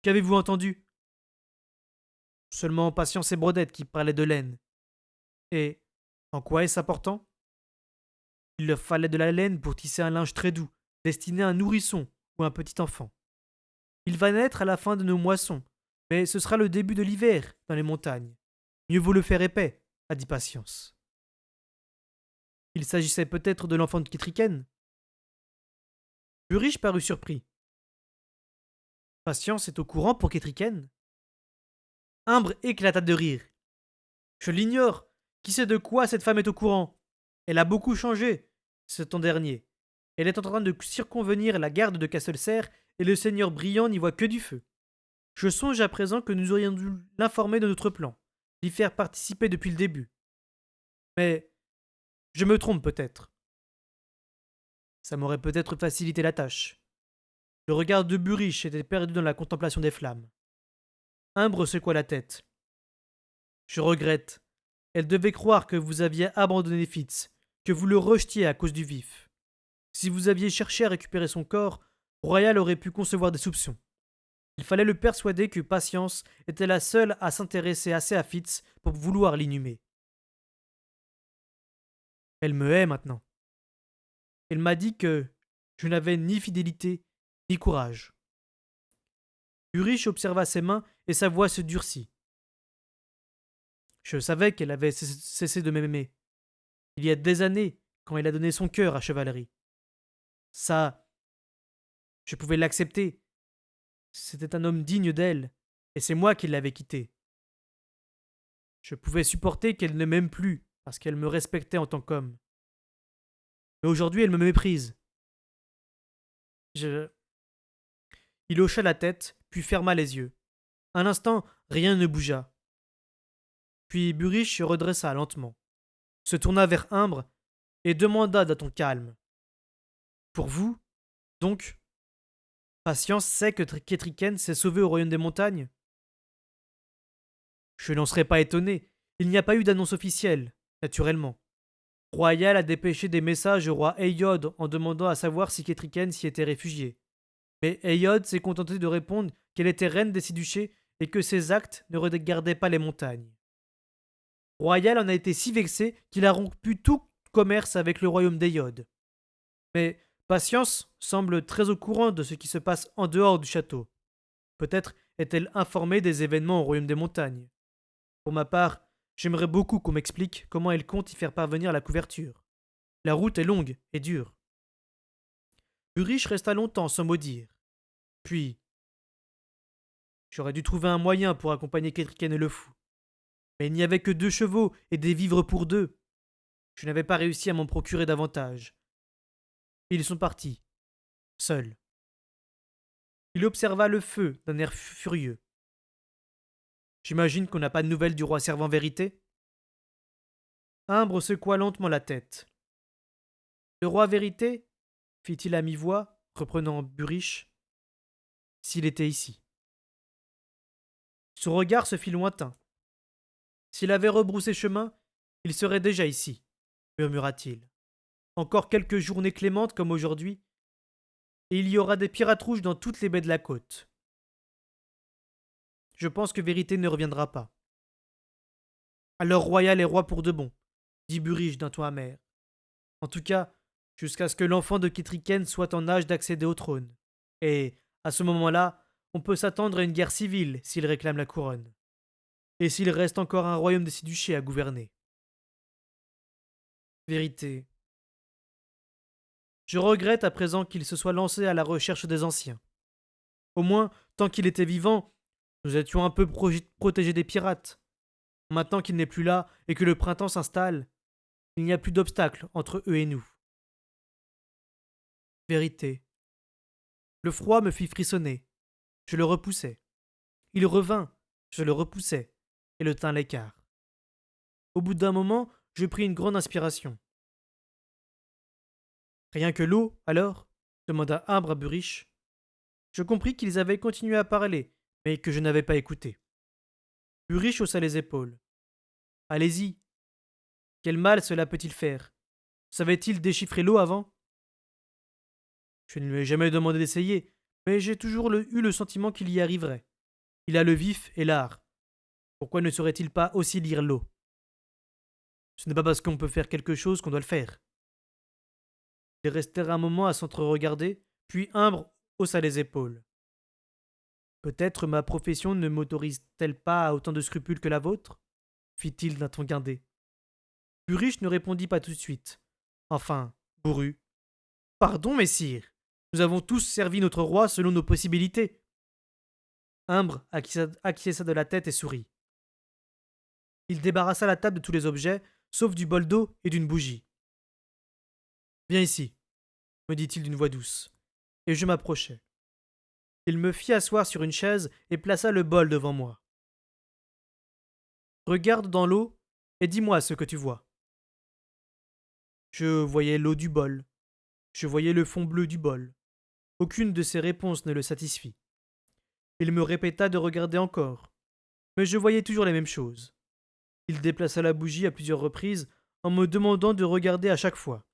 qu'avez-vous entendu? Seulement Patience et Brodette qui parlaient de laine. Et en quoi est-ce important? Il leur fallait de la laine pour tisser un linge très doux, destiné à un nourrisson ou à un petit enfant. Il va naître à la fin de nos moissons, mais ce sera le début de l'hiver dans les montagnes. Mieux vaut le faire épais, a dit Patience. Il s'agissait peut-être de l'enfant de Kitriken. Burrich parut surpris. Patience est au courant pour Kitriken? Imbre éclata de rire. Je l'ignore. Qui sait de quoi cette femme est au courant? Elle a beaucoup changé, ce temps dernier. Elle est en train de circonvenir la garde de Castelcerre et le seigneur Brillant n'y voit que du feu. Je songe à présent que nous aurions dû l'informer de notre plan, l'y faire participer depuis le début. Mais je me trompe peut-être. Ça m'aurait peut-être facilité la tâche. Le regard de Burrich était perdu dans la contemplation des flammes. Imbre secoua la tête. Je regrette. Elle devait croire que vous aviez abandonné Fitz, que vous le rejetiez à cause du vif. Si vous aviez cherché à récupérer son corps, Royal aurait pu concevoir des soupçons. Il fallait le persuader que Patience était la seule à s'intéresser assez à Fitz pour vouloir l'inhumer. Elle me hait maintenant. Elle m'a dit que je n'avais ni fidélité ni courage. Ulrich observa ses mains et sa voix se durcit. Je savais qu'elle avait cessé de m'aimer. Il y a des années, quand elle a donné son cœur à Chevalerie. Ça, je pouvais l'accepter. C'était un homme digne d'elle, et c'est moi qui l'avais quitté. Je pouvais supporter qu'elle ne m'aime plus, parce qu'elle me respectait en tant qu'homme. Mais aujourd'hui, elle me méprise. Je... Il hocha la tête, puis ferma les yeux. Un instant, rien ne bougea. Puis Burish se redressa lentement, se tourna vers Imbre et demanda d'un ton calme. Pour vous, donc, Patience sait que Ketriken s'est sauvé au royaume des montagnes? Je n'en serais pas étonné. Il n'y a pas eu d'annonce officielle, naturellement. Royal a dépêché des messages au roi Eyod en demandant à savoir si Ketriken s'y était réfugié. Mais Eyod s'est contenté de répondre qu'elle était reine des Siduchés et que ses actes ne regardaient pas les montagnes. Royal en a été si vexé qu'il a rompu tout commerce avec le royaume d'Eyod. Mais Patience semble très au courant de ce qui se passe en dehors du château. Peut-être est-elle informée des événements au royaume des montagnes. Pour ma part, j'aimerais beaucoup qu'on m'explique comment elle compte y faire parvenir la couverture. La route est longue et dure. Ulrich resta longtemps sans mot dire. Puis, j'aurais dû trouver un moyen pour accompagner Ketriken et le fou. Mais il n'y avait que 2 chevaux et des vivres pour 2. Je n'avais pas réussi à m'en procurer davantage. Ils sont partis, seuls. Il observa le feu d'un air furieux. J'imagine qu'on n'a pas de nouvelles du roi servant vérité? Imbre secoua lentement la tête. Le roi vérité, fit-il à mi-voix, reprenant Burish, s'il était ici. Son regard se fit lointain. S'il avait rebroussé chemin, il serait déjà ici, murmura-t-il. Encore quelques journées clémentes comme aujourd'hui, et il y aura des pirates rouges dans toutes les baies de la côte. Je pense que Vérité ne reviendra pas. Alors Royal est roi pour de bon, dit Burish d'un ton amer. En tout cas, jusqu'à ce que l'enfant de Ketriken soit en âge d'accéder au trône. Et, à ce moment-là, on peut s'attendre à une guerre civile s'il réclame la couronne. Et s'il reste encore un royaume de Siduché à gouverner. Vérité. Je regrette à présent qu'il se soit lancé à la recherche des anciens. Au moins, tant qu'il était vivant, nous étions un peu protégés des pirates. Maintenant qu'il n'est plus là et que le printemps s'installe, il n'y a plus d'obstacle entre eux et nous. Vérité. Le froid me fit frissonner. Je le repoussai. Il revint. Je le repoussai et le tins l'écart. Au bout d'un moment, je pris une grande inspiration. Rien que l'eau, alors demanda Imbre à Burish. Je compris qu'ils avaient continué à parler, mais que je n'avais pas écouté. Burish haussa les épaules. Allez-y. Quel mal cela peut-il faire? Savait-il déchiffrer l'eau avant? Je ne lui ai jamais demandé d'essayer, mais j'ai toujours eu le sentiment qu'il y arriverait. Il a le vif et l'art. Pourquoi ne saurait-il pas aussi lire l'eau? Ce n'est pas parce qu'on peut faire quelque chose qu'on doit le faire. Ils restèrent un moment à s'entre-regarder, puis Imbre haussa les épaules. Peut-être ma profession ne m'autorise-t-elle pas à autant de scrupules que la vôtre? Fit-il d'un ton guindé. Burish ne répondit pas tout de suite. Enfin, bourru. Pardon, messire. Nous avons tous servi notre roi selon nos possibilités. Imbre acquiesça de la tête et sourit. Il débarrassa la table de tous les objets, sauf du bol d'eau et d'une bougie. Viens ici, me dit-il d'une voix douce, et je m'approchai. Il me fit asseoir sur une chaise et plaça le bol devant moi. Regarde dans l'eau et dis-moi ce que tu vois. Je voyais l'eau du bol. Je voyais le fond bleu du bol. Aucune de ces réponses ne le satisfit. Il me répéta de regarder encore, mais je voyais toujours les mêmes choses. Il déplaça la bougie à plusieurs reprises en me demandant de regarder à chaque fois.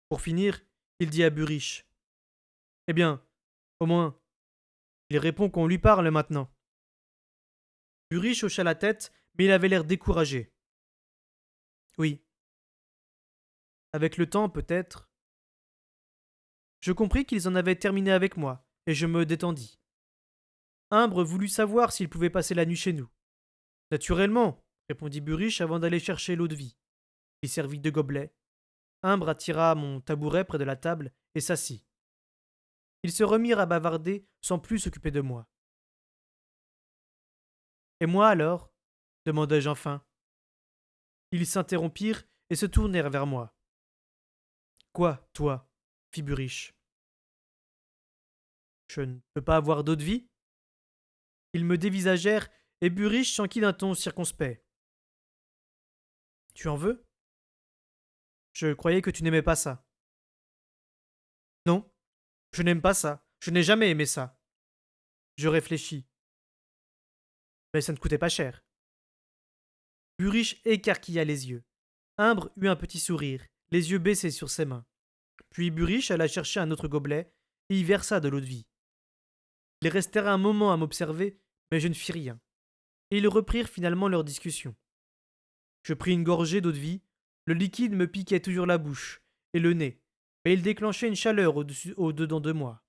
Pour finir, il dit à Burish. Eh bien, au moins, il répond qu'on lui parle maintenant. Burish hocha la tête, mais il avait l'air découragé. Oui. Avec le temps, peut-être. Je compris qu'ils en avaient terminé avec moi, et je me détendis. Imbre voulut savoir s'il pouvait passer la nuit chez nous. Naturellement, répondit Burish avant d'aller chercher l'eau de vie. Il servit 2 gobelets. Imbre attira mon tabouret près de la table et s'assit. Ils se remirent à bavarder sans plus s'occuper de moi. Et moi alors demandai-je enfin. Ils s'interrompirent et se tournèrent vers moi. Quoi, toi fit Buriche. Je ne peux pas avoir d'eau de vie? Ils me dévisagèrent et Buriche s'enquit d'un ton circonspect. Tu en veux? Je croyais que tu n'aimais pas ça. Non, je n'aime pas ça. Je n'ai jamais aimé ça. Je réfléchis. Mais ça ne coûtait pas cher. Buriche écarquilla les yeux. Imbre eut un petit sourire, les yeux baissés sur ses mains. Puis Buriche alla chercher un autre gobelet et y versa de l'eau-de-vie. Ils restèrent un moment à m'observer, mais je ne fis rien. Et ils reprirent finalement leur discussion. Je pris une gorgée d'eau-de-vie. Le liquide me piquait toujours la bouche et le nez, mais il déclenchait une chaleur au-dedans de moi.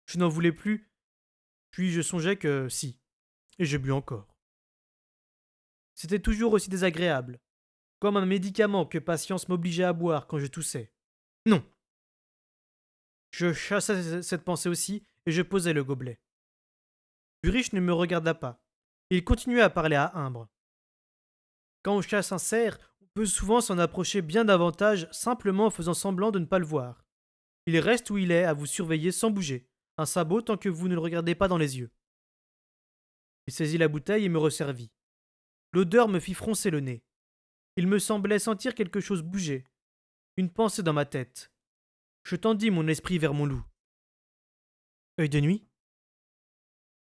Je n'en voulais plus, puis je songeais que si, et je bus encore. C'était toujours aussi désagréable, comme un médicament que patience m'obligeait à boire quand je toussais. Non. Je chassai cette pensée aussi, et je posai le gobelet. Buriche ne me regarda pas. Il continuait à parler à Imbre. Quand on chasse un cerf, on peut souvent s'en approcher bien davantage simplement en faisant semblant de ne pas le voir. Il reste où il est à vous surveiller sans bouger, un sabot tant que vous ne le regardez pas dans les yeux. Il saisit la bouteille et me resservit. L'odeur me fit froncer le nez. Il me semblait sentir quelque chose bouger, une pensée dans ma tête. Je tendis mon esprit vers mon loup. Œil de nuit?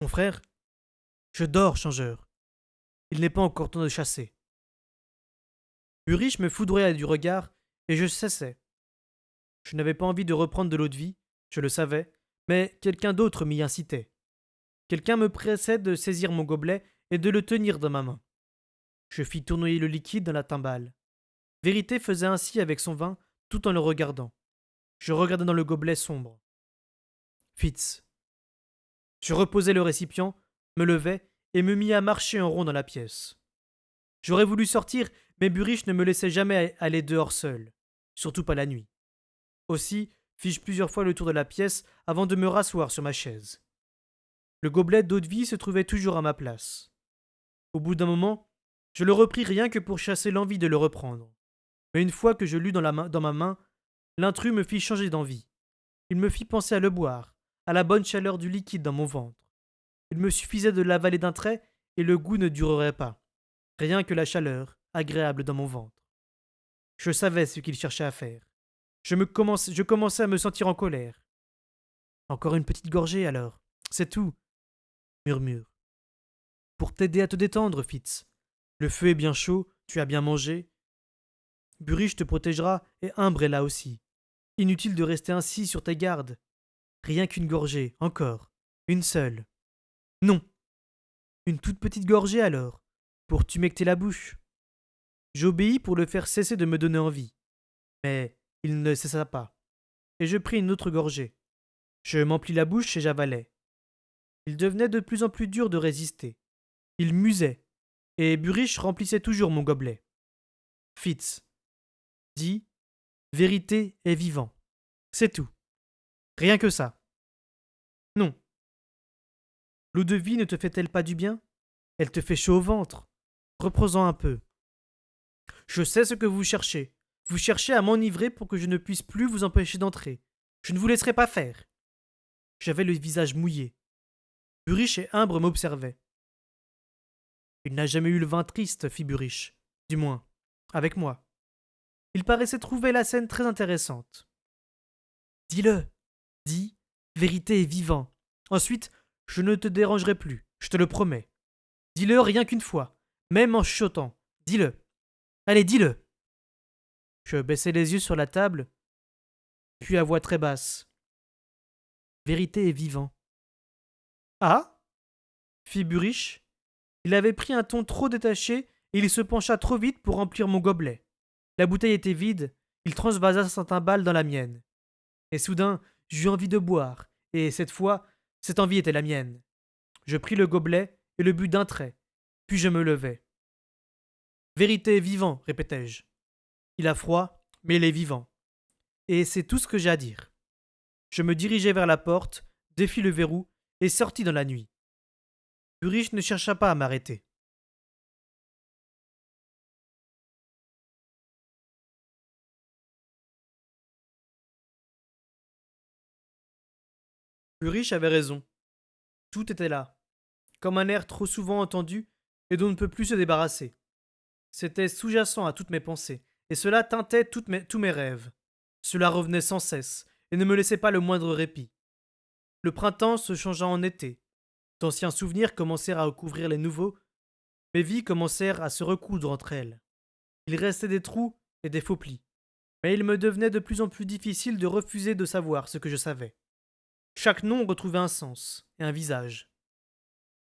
Mon frère? Je dors, changeur. Il n'est pas encore temps de chasser. Buriche me foudroya du regard, et je cessai. Je n'avais pas envie de reprendre de l'eau de vie, je le savais, mais quelqu'un d'autre m'y incitait. Quelqu'un me pressait de saisir mon gobelet et de le tenir dans ma main. Je fis tournoyer le liquide dans la timbale. Vérité faisait ainsi avec son vin, tout en le regardant. Je regardais dans le gobelet sombre. Fitz. Je reposai le récipient, me levai et me mis à marcher en rond dans la pièce. J'aurais voulu sortir, mais Buriche ne me laissait jamais aller dehors seul, surtout pas la nuit. Aussi fis-je plusieurs fois le tour de la pièce avant de me rasseoir sur ma chaise. Le gobelet d'eau-de-vie se trouvait toujours à ma place. Au bout d'un moment, je le repris rien que pour chasser l'envie de le reprendre. Mais une fois que je l'eus dans ma main, l'intrus me fit changer d'envie. Il me fit penser à le boire, à la bonne chaleur du liquide dans mon ventre. Il me suffisait de l'avaler d'un trait et le goût ne durerait pas. Rien que la chaleur, agréable dans mon ventre. Je savais ce qu'il cherchait à faire. Je commençais à me sentir en colère. Encore une petite gorgée alors. C'est tout, murmure. Pour t'aider à te détendre, Fitz. Le feu est bien chaud, tu as bien mangé. Buriche te protégera et Imbre est là aussi. Inutile de rester ainsi sur tes gardes. Rien qu'une gorgée, encore. Une seule. Non. Une toute petite gorgée alors, pour t'humecter la bouche. J'obéis pour le faire cesser de me donner envie. Mais il ne cessa pas. Et je pris une autre gorgée. Je m'emplis la bouche et j'avalai. Il devenait de plus en plus dur de résister. Il musait, et Buriche remplissait toujours mon gobelet. Fitz dit, vérité est vivant. C'est tout. Rien que ça. Non. L'eau de vie ne te fait-elle pas du bien? Elle te fait chaud au ventre. Reprends-en un peu. Je sais ce que vous cherchez. Vous cherchez à m'enivrer pour que je ne puisse plus vous empêcher d'entrer. Je ne vous laisserai pas faire. J'avais le visage mouillé. Buriche et Imbre m'observaient. Il n'a jamais eu le vin triste, fit Buriche. Du moins, avec moi. Il paraissait trouver la scène très intéressante. Dis-le, dis, vérité est vivant. Ensuite, je ne te dérangerai plus, je te le promets. Dis-le rien qu'une fois, même en chuchotant. Dis-le. Allez, dis-le. Je baissai les yeux sur la table, puis à voix très basse. Vérité est vivant. Ah? Fit Buriche. Il avait pris un ton trop détaché et il se pencha trop vite pour remplir mon gobelet. La bouteille était vide, il transvasa sa timbale dans la mienne. Et soudain, j'eus envie de boire, et cette fois, cette envie était la mienne. Je pris le gobelet et le bus d'un trait, puis je me levai. Vérité est vivant, répétai-je. Il a froid, mais il est vivant. Et c'est tout ce que j'ai à dire. Je me dirigeai vers la porte, défis le verrou et sortis dans la nuit. Buriche ne chercha pas à m'arrêter. Ulrich avait raison. Tout était là, comme un air trop souvent entendu et dont on ne peut plus se débarrasser. C'était sous-jacent à toutes mes pensées, et cela teintait tous mes rêves. Cela revenait sans cesse, et ne me laissait pas le moindre répit. Le printemps se changea en été. D'anciens souvenirs commencèrent à recouvrir les nouveaux, mes vies commencèrent à se recoudre entre elles. Il restait des trous et des faux plis, mais il me devenait de plus en plus difficile de refuser de savoir ce que je savais. Chaque nom retrouvait un sens et un visage.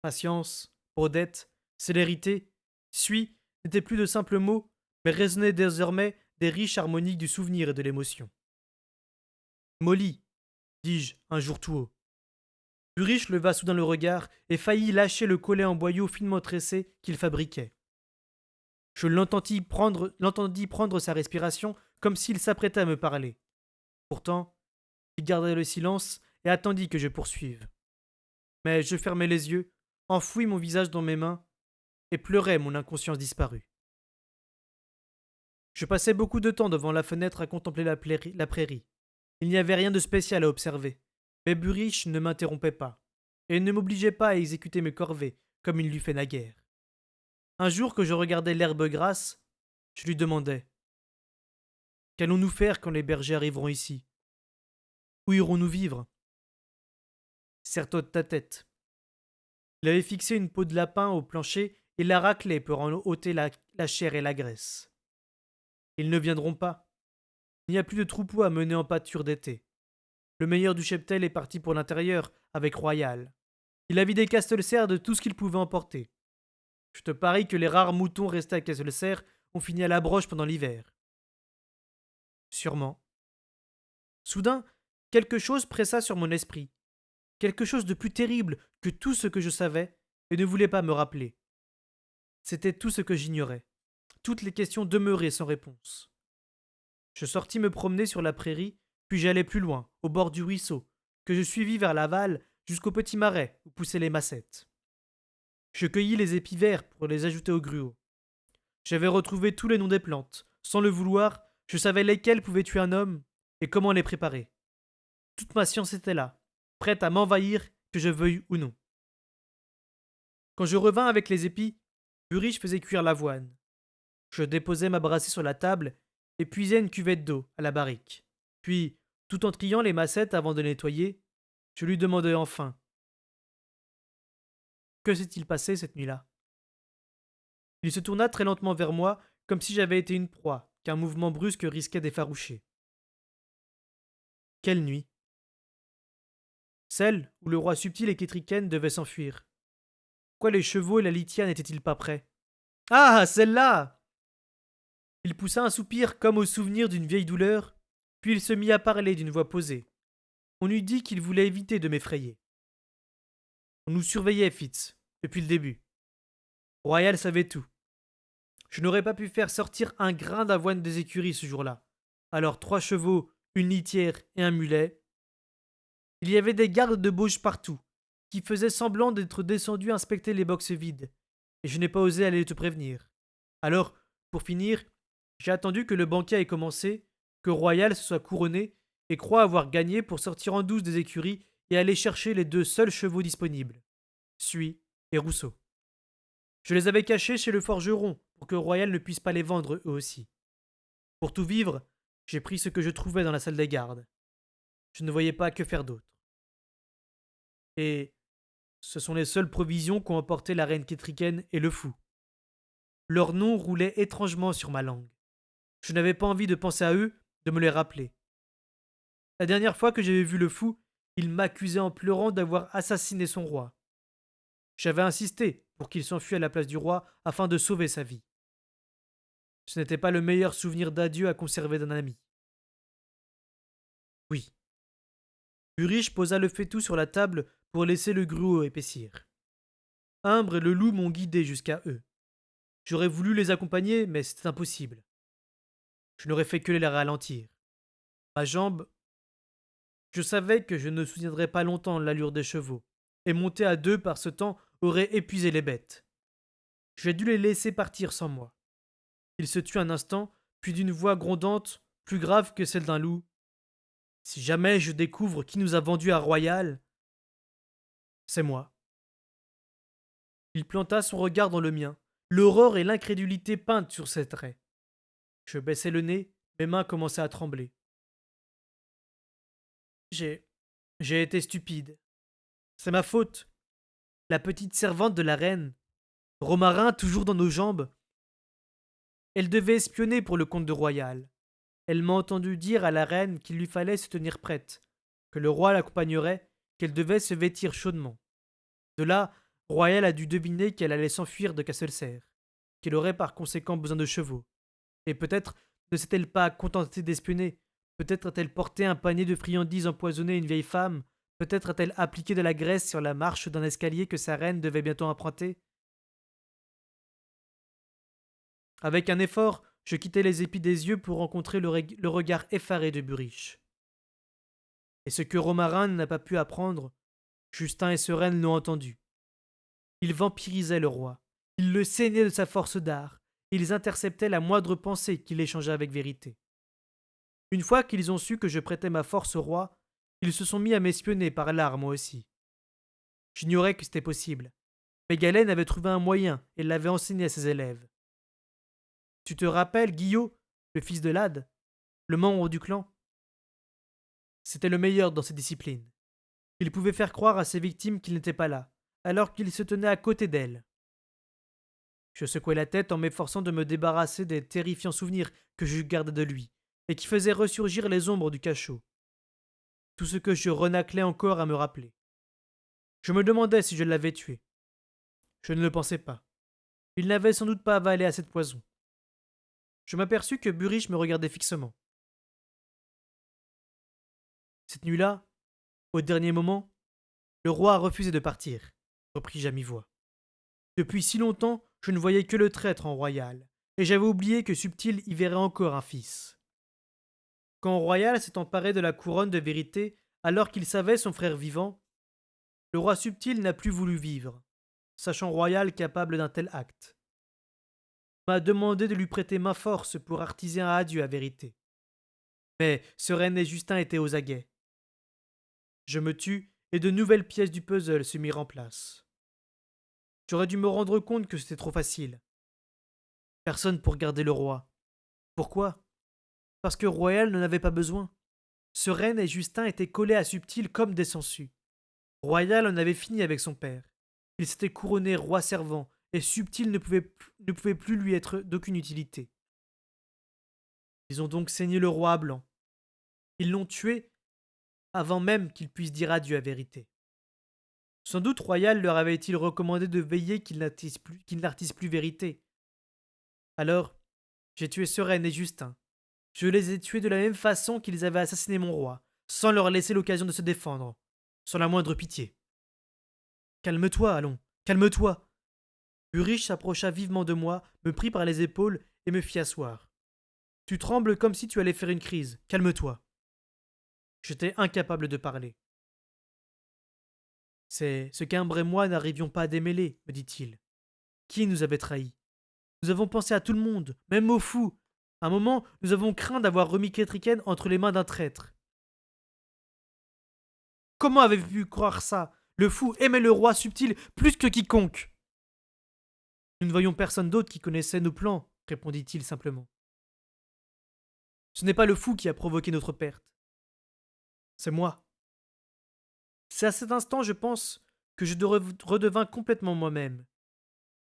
Patience, Odette, célérité, suis n'étaient plus de simples mots, mais résonnaient désormais des riches harmoniques du souvenir et de l'émotion. Molly, dis-je un jour tout haut. Ulrich leva soudain le regard et faillit lâcher le collet en boyau finement tressé qu'il fabriquait. Je l'entendis prendre sa respiration comme s'il s'apprêtait à me parler. Pourtant, il garda le silence et attendit que je poursuive. Mais je fermai les yeux, enfouis mon visage dans mes mains et pleurai mon inconscience disparue. Je passais beaucoup de temps devant la fenêtre à contempler la prairie. Il n'y avait rien de spécial à observer, mais Burrich ne m'interrompait pas, et ne m'obligeait pas à exécuter mes corvées, comme il l'eût fait naguère. Un jour que je regardais l'herbe grasse, je lui demandai: qu'allons-nous faire quand les bergers arriveront ici? Où irons-nous vivre? Serre-toi de ta tête. Il avait fixé une peau de lapin au plancher et la raclait pour en ôter la chair et la graisse. Ils ne viendront pas. Il n'y a plus de troupeau à mener en pâture d'été. Le meilleur du cheptel est parti pour l'intérieur, avec Royal. Il a vidé Castelcerre de tout ce qu'il pouvait emporter. Je te parie que les rares moutons restés à Castelcerre ont fini à la broche pendant l'hiver. Sûrement. Soudain, quelque chose pressa sur mon esprit. Quelque chose de plus terrible que tout ce que je savais et ne voulait pas me rappeler. C'était tout ce que j'ignorais. Toutes les questions demeuraient sans réponse. Je sortis me promener sur la prairie, puis j'allai plus loin, au bord du ruisseau, que je suivis vers l'aval jusqu'au petit marais où poussaient les massettes. Je cueillis les épis verts pour les ajouter au gruau. J'avais retrouvé tous les noms des plantes. Sans le vouloir, je savais lesquelles pouvaient tuer un homme et comment les préparer. Toute ma science était là, prête à m'envahir, que je veuille ou non. Quand je revins avec les épis, Burrich faisait cuire l'avoine. Je déposai ma brassée sur la table et puisai une cuvette d'eau à la barrique. Puis, tout en triant les massettes avant de nettoyer, je lui demandai enfin: que s'est-il passé cette nuit-là? Il se tourna très lentement vers moi, comme si j'avais été une proie, qu'un mouvement brusque risquait d'effaroucher. Quelle nuit? Celle où le roi subtil et Kétriken devaient s'enfuir. Pourquoi les chevaux et la litière n'étaient-ils pas prêts? Ah, celle-là! Il poussa un soupir comme au souvenir d'une vieille douleur, puis il se mit à parler d'une voix posée. On eût dit qu'il voulait éviter de m'effrayer. On nous surveillait, Fitz, depuis le début. Royal savait tout. Je n'aurais pas pu faire sortir un grain d'avoine des écuries ce jour-là. Alors 3 chevaux, une litière et un mulet. Il y avait des gardes de bauge partout, qui faisaient semblant d'être descendus inspecter les boxes vides, et je n'ai pas osé aller te prévenir. Alors, pour finir, j'ai attendu que le banquet ait commencé, que Royal se soit couronné, et croit avoir gagné pour sortir en douce des écuries et aller chercher les 2 seuls chevaux disponibles, Suy et Rousseau. Je les avais cachés chez le forgeron pour que Royal ne puisse pas les vendre eux aussi. Pour tout vivre, j'ai pris ce que je trouvais dans la salle des gardes. Je ne voyais pas que faire d'autre. Et ce sont les seules provisions qu'ont emporté la reine Kétriken et le fou. Leurs noms roulaient étrangement sur ma langue. Je n'avais pas envie de penser à eux, de me les rappeler. La dernière fois que j'avais vu le fou, il m'accusait en pleurant d'avoir assassiné son roi. J'avais insisté pour qu'il s'enfuie à la place du roi afin de sauver sa vie. Ce n'était pas le meilleur souvenir d'adieu à conserver d'un ami. Oui. Burrich posa le faitout sur la table pour laisser le gruau épaissir. Humbre et le loup m'ont guidé jusqu'à eux. J'aurais voulu les accompagner, mais c'était impossible. Je n'aurais fait que les ralentir. Ma jambe. Je savais que je ne soutiendrais pas longtemps l'allure des chevaux, et monter à 2 par ce temps aurait épuisé les bêtes. J'ai dû les laisser partir sans moi. Il se tut un instant, puis d'une voix grondante, plus grave que celle d'un loup: si jamais je découvre qui nous a vendus à Royal, C'est moi. Il planta son regard dans le mien, l'horreur et l'incrédulité peintes sur ses traits. Je baissai le nez, mes mains commençaient à trembler. J'ai. J'ai été stupide. C'est ma faute. La petite servante de la reine, Romarin toujours dans nos jambes, elle devait espionner pour le comte de Royal. Elle m'a entendu dire à la reine qu'il lui fallait se tenir prête, que le roi l'accompagnerait, qu'elle devait se vêtir chaudement. De là, Royal a dû deviner qu'elle allait s'enfuir de Castelserre, qu'elle aurait par conséquent besoin de chevaux. Et peut-être ne s'est-elle pas contentée d'espionner, peut-être a-t-elle porté un panier de friandises empoisonnées à une vieille femme, peut-être a-t-elle appliqué de la graisse sur la marche d'un escalier que sa reine devait bientôt emprunter. Avec un effort, je quittai les épis des yeux pour rencontrer le regard effaré de Buriche. Et ce que Romarin n'a pas pu apprendre, Justin et Sereine l'ont entendu. Ils vampirisaient le roi, ils le saignaient de sa force d'art, ils interceptaient la moindre pensée qu'il échangeait avec vérité. Une fois qu'ils ont su que je prêtais ma force au roi, ils se sont mis à m'espionner par l'art moi aussi. J'ignorais que c'était possible. Mais Galen avait trouvé un moyen et l'avait enseigné à ses élèves. Tu te rappelles, Guillot, le fils de Lad, le membre du clan? C'était le meilleur dans ses disciplines. Il pouvait faire croire à ses victimes qu'il n'était pas là, alors qu'il se tenait à côté d'elles. Je secouai la tête en m'efforçant de me débarrasser des terrifiants souvenirs que je gardais de lui, et qui faisaient ressurgir les ombres du cachot. Tout ce que je renâclais encore à me rappeler. Je me demandais si je l'avais tué. Je ne le pensais pas. Il n'avait sans doute pas avalé assez de poison. Je m'aperçus que Buriche me regardait fixement. Cette nuit-là, au dernier moment, le roi a refusé de partir, repris-je à mi-voix. Depuis si longtemps, je ne voyais que le traître en royal, et j'avais oublié que Subtil y verrait encore un fils. Quand Royal s'est emparé de la couronne de vérité, alors qu'il savait son frère vivant, le roi Subtil n'a plus voulu vivre, sachant Royal capable d'un tel acte. M'a demandé de lui prêter ma force pour artiser un adieu à vérité. Mais Sereine et Justin étaient aux aguets. Je me tus, et de nouvelles pièces du puzzle se mirent en place. J'aurais dû me rendre compte que c'était trop facile. Personne pour garder le roi. Pourquoi? Parce que Royal n'en avait pas besoin. Sereine et Justin étaient collés à Subtil comme des sangsues. Royal en avait fini avec son père. Il s'était couronné roi servant, et Subtil ne pouvait plus lui être d'aucune utilité. Ils ont donc saigné le roi à blanc. Ils l'ont tué avant même qu'il puisse dire adieu à vérité. Sans doute Royal leur avait-il recommandé de veiller qu'ils n'artisent plus vérité. Alors, j'ai tué Sereine et Justin. Je les ai tués de la même façon qu'ils avaient assassiné mon roi, sans leur laisser l'occasion de se défendre, sans la moindre pitié. Calme-toi, allons, calme-toi. Buriche s'approcha vivement de moi, me prit par les épaules et me fit asseoir. Tu trembles comme si tu allais faire une crise. Calme-toi. J'étais incapable de parler. C'est ce qu'Ambre et moi n'arrivions pas à démêler, me dit-il. Qui nous avait trahis? Nous avons pensé à tout le monde, même aux fous. À un moment, nous avons craint d'avoir remis Ketriken entre les mains d'un traître. Comment avez-vous pu croire ça? Le fou aimait le roi Subtil plus que quiconque. Nous ne voyions personne d'autre qui connaissait nos plans, répondit-il simplement. Ce n'est pas le fou qui a provoqué notre perte. C'est moi. C'est à cet instant, je pense, que je redevins complètement moi-même.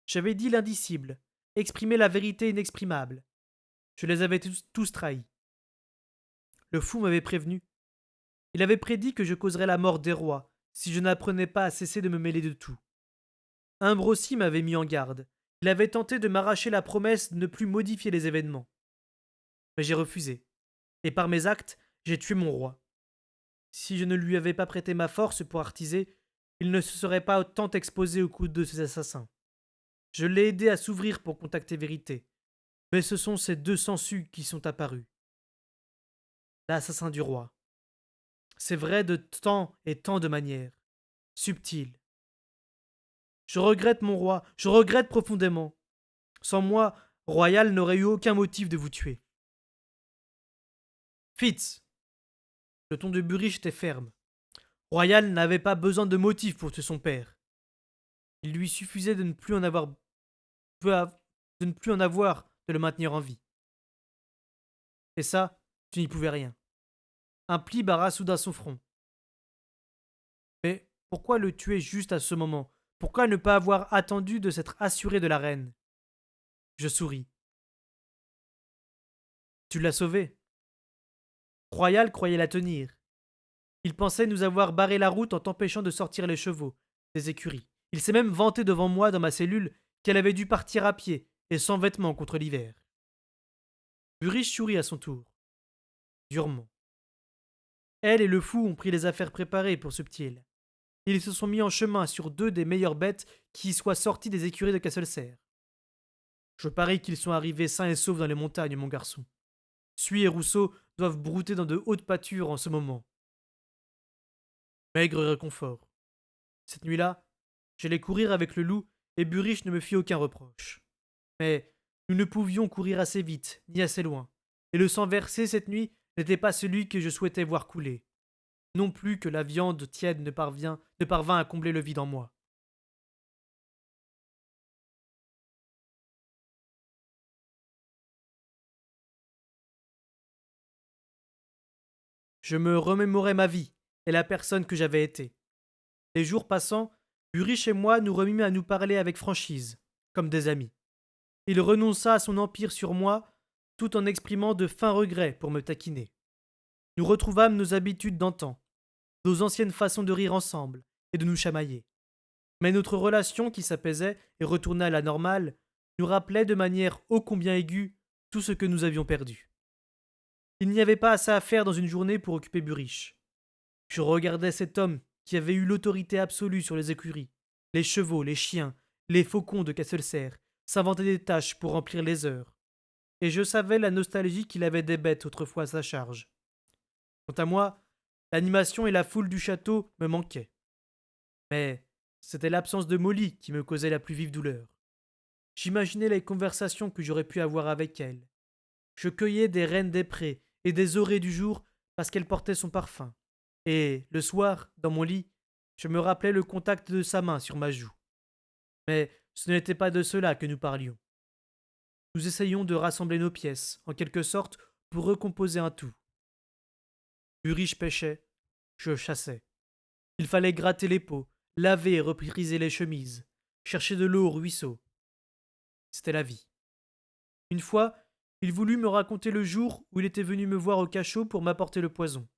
J'avais dit l'indicible, exprimé la vérité inexprimable. Je les avais tous trahis. Le fou m'avait prévenu. Il avait prédit que je causerais la mort des rois si je n'apprenais pas à cesser de me mêler de tout. Imbre aussi m'avait mis en garde. Il avait tenté de m'arracher la promesse de ne plus modifier les événements. Mais j'ai refusé. Et par mes actes, j'ai tué mon roi. Si je ne lui avais pas prêté ma force pour artiser, il ne se serait pas autant exposé aux coups de ses assassins. Je l'ai aidé à s'ouvrir pour contacter vérité. Mais ce sont ces deux sangsues qui sont apparus. L'assassin du roi. C'est vrai de tant et tant de manières. Subtil. Je regrette mon roi, je regrette profondément. Sans moi, Royal n'aurait eu aucun motif de vous tuer. Fitz. Le ton de Buriche était ferme. Royal n'avait pas besoin de motif pour tuer son père. Il lui suffisait de ne plus en avoir, de le maintenir en vie. Et ça, tu n'y pouvais rien. Un pli barra soudain son front. Mais pourquoi le tuer juste à ce moment? Pourquoi ne pas avoir attendu de s'être assuré de la reine? Je souris. Tu l'as sauvée. Royal croyait la tenir. Il pensait nous avoir barré la route en t'empêchant de sortir les chevaux des écuries. Il s'est même vanté devant moi dans ma cellule qu'elle avait dû partir à pied et sans vêtements contre l'hiver. Burich sourit à son tour, durement. Elle et le fou ont pris les affaires préparées pour Subtil. Ils se sont mis en chemin sur deux des meilleures bêtes qui soient sorties des écuries de Castelcerre. Je parie qu'ils sont arrivés sains et saufs dans les montagnes, mon garçon. Suis et Rousseau doivent brouter dans de hautes pâtures en ce moment. Maigre réconfort. Cette nuit-là, j'allais courir avec le loup et Burich ne me fit aucun reproche. Mais nous ne pouvions courir assez vite, ni assez loin, et le sang versé cette nuit n'était pas celui que je souhaitais voir couler. Non plus que la viande tiède ne parvint à combler le vide en moi. Je me remémorais ma vie et la personne que j'avais été. Les jours passant, Burich et moi nous remîmes à nous parler avec franchise, comme des amis. Il renonça à son empire sur moi, tout en exprimant de fins regrets pour me taquiner. Nous retrouvâmes nos habitudes d'antan, nos anciennes façons de rire ensemble et de nous chamailler. Mais notre relation, qui s'apaisait et retourna à la normale, nous rappelait de manière ô combien aiguë tout ce que nous avions perdu. Il n'y avait pas assez à faire dans une journée pour occuper Burich. Je regardais cet homme qui avait eu l'autorité absolue sur les écuries, les chevaux, les chiens, les faucons de Castelcerre, s'inventer des tâches pour remplir les heures. Et je savais la nostalgie qu'il avait des bêtes autrefois à sa charge. Quant à moi, l'animation et la foule du château me manquaient. Mais c'était l'absence de Molly qui me causait la plus vive douleur. J'imaginais les conversations que j'aurais pu avoir avec elle. Je cueillais des reines des prés et des orées du jour parce qu'elle portait son parfum. Et, le soir, dans mon lit, je me rappelais le contact de sa main sur ma joue. Mais ce n'était pas de cela que nous parlions. Nous essayions de rassembler nos pièces, en quelque sorte, pour recomposer un tout. Burich pêchait, je chassais. Il fallait gratter les peaux, laver et repriser les chemises, chercher de l'eau au ruisseau. C'était la vie. Une fois, il voulut me raconter le jour où il était venu me voir au cachot pour m'apporter le poison.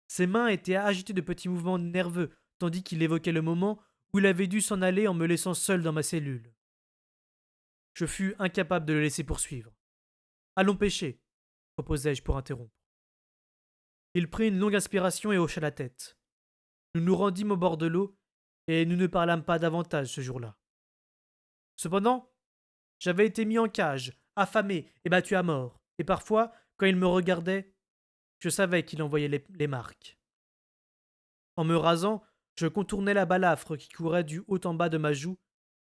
Ses mains étaient agitées de petits mouvements nerveux, tandis qu'il évoquait le moment où il avait dû s'en aller en me laissant seul dans ma cellule. Je fus incapable de le laisser poursuivre. Allons pêcher, proposai-je pour interrompre. Il prit une longue inspiration et hocha la tête. Nous nous rendîmes au bord de l'eau, et nous ne parlâmes pas davantage ce jour-là. Cependant, j'avais été mis en cage, affamé et battu à mort, et parfois, quand il me regardait, je savais qu'il envoyait les marques. En me rasant, je contournais la balafre qui courait du haut en bas de ma joue,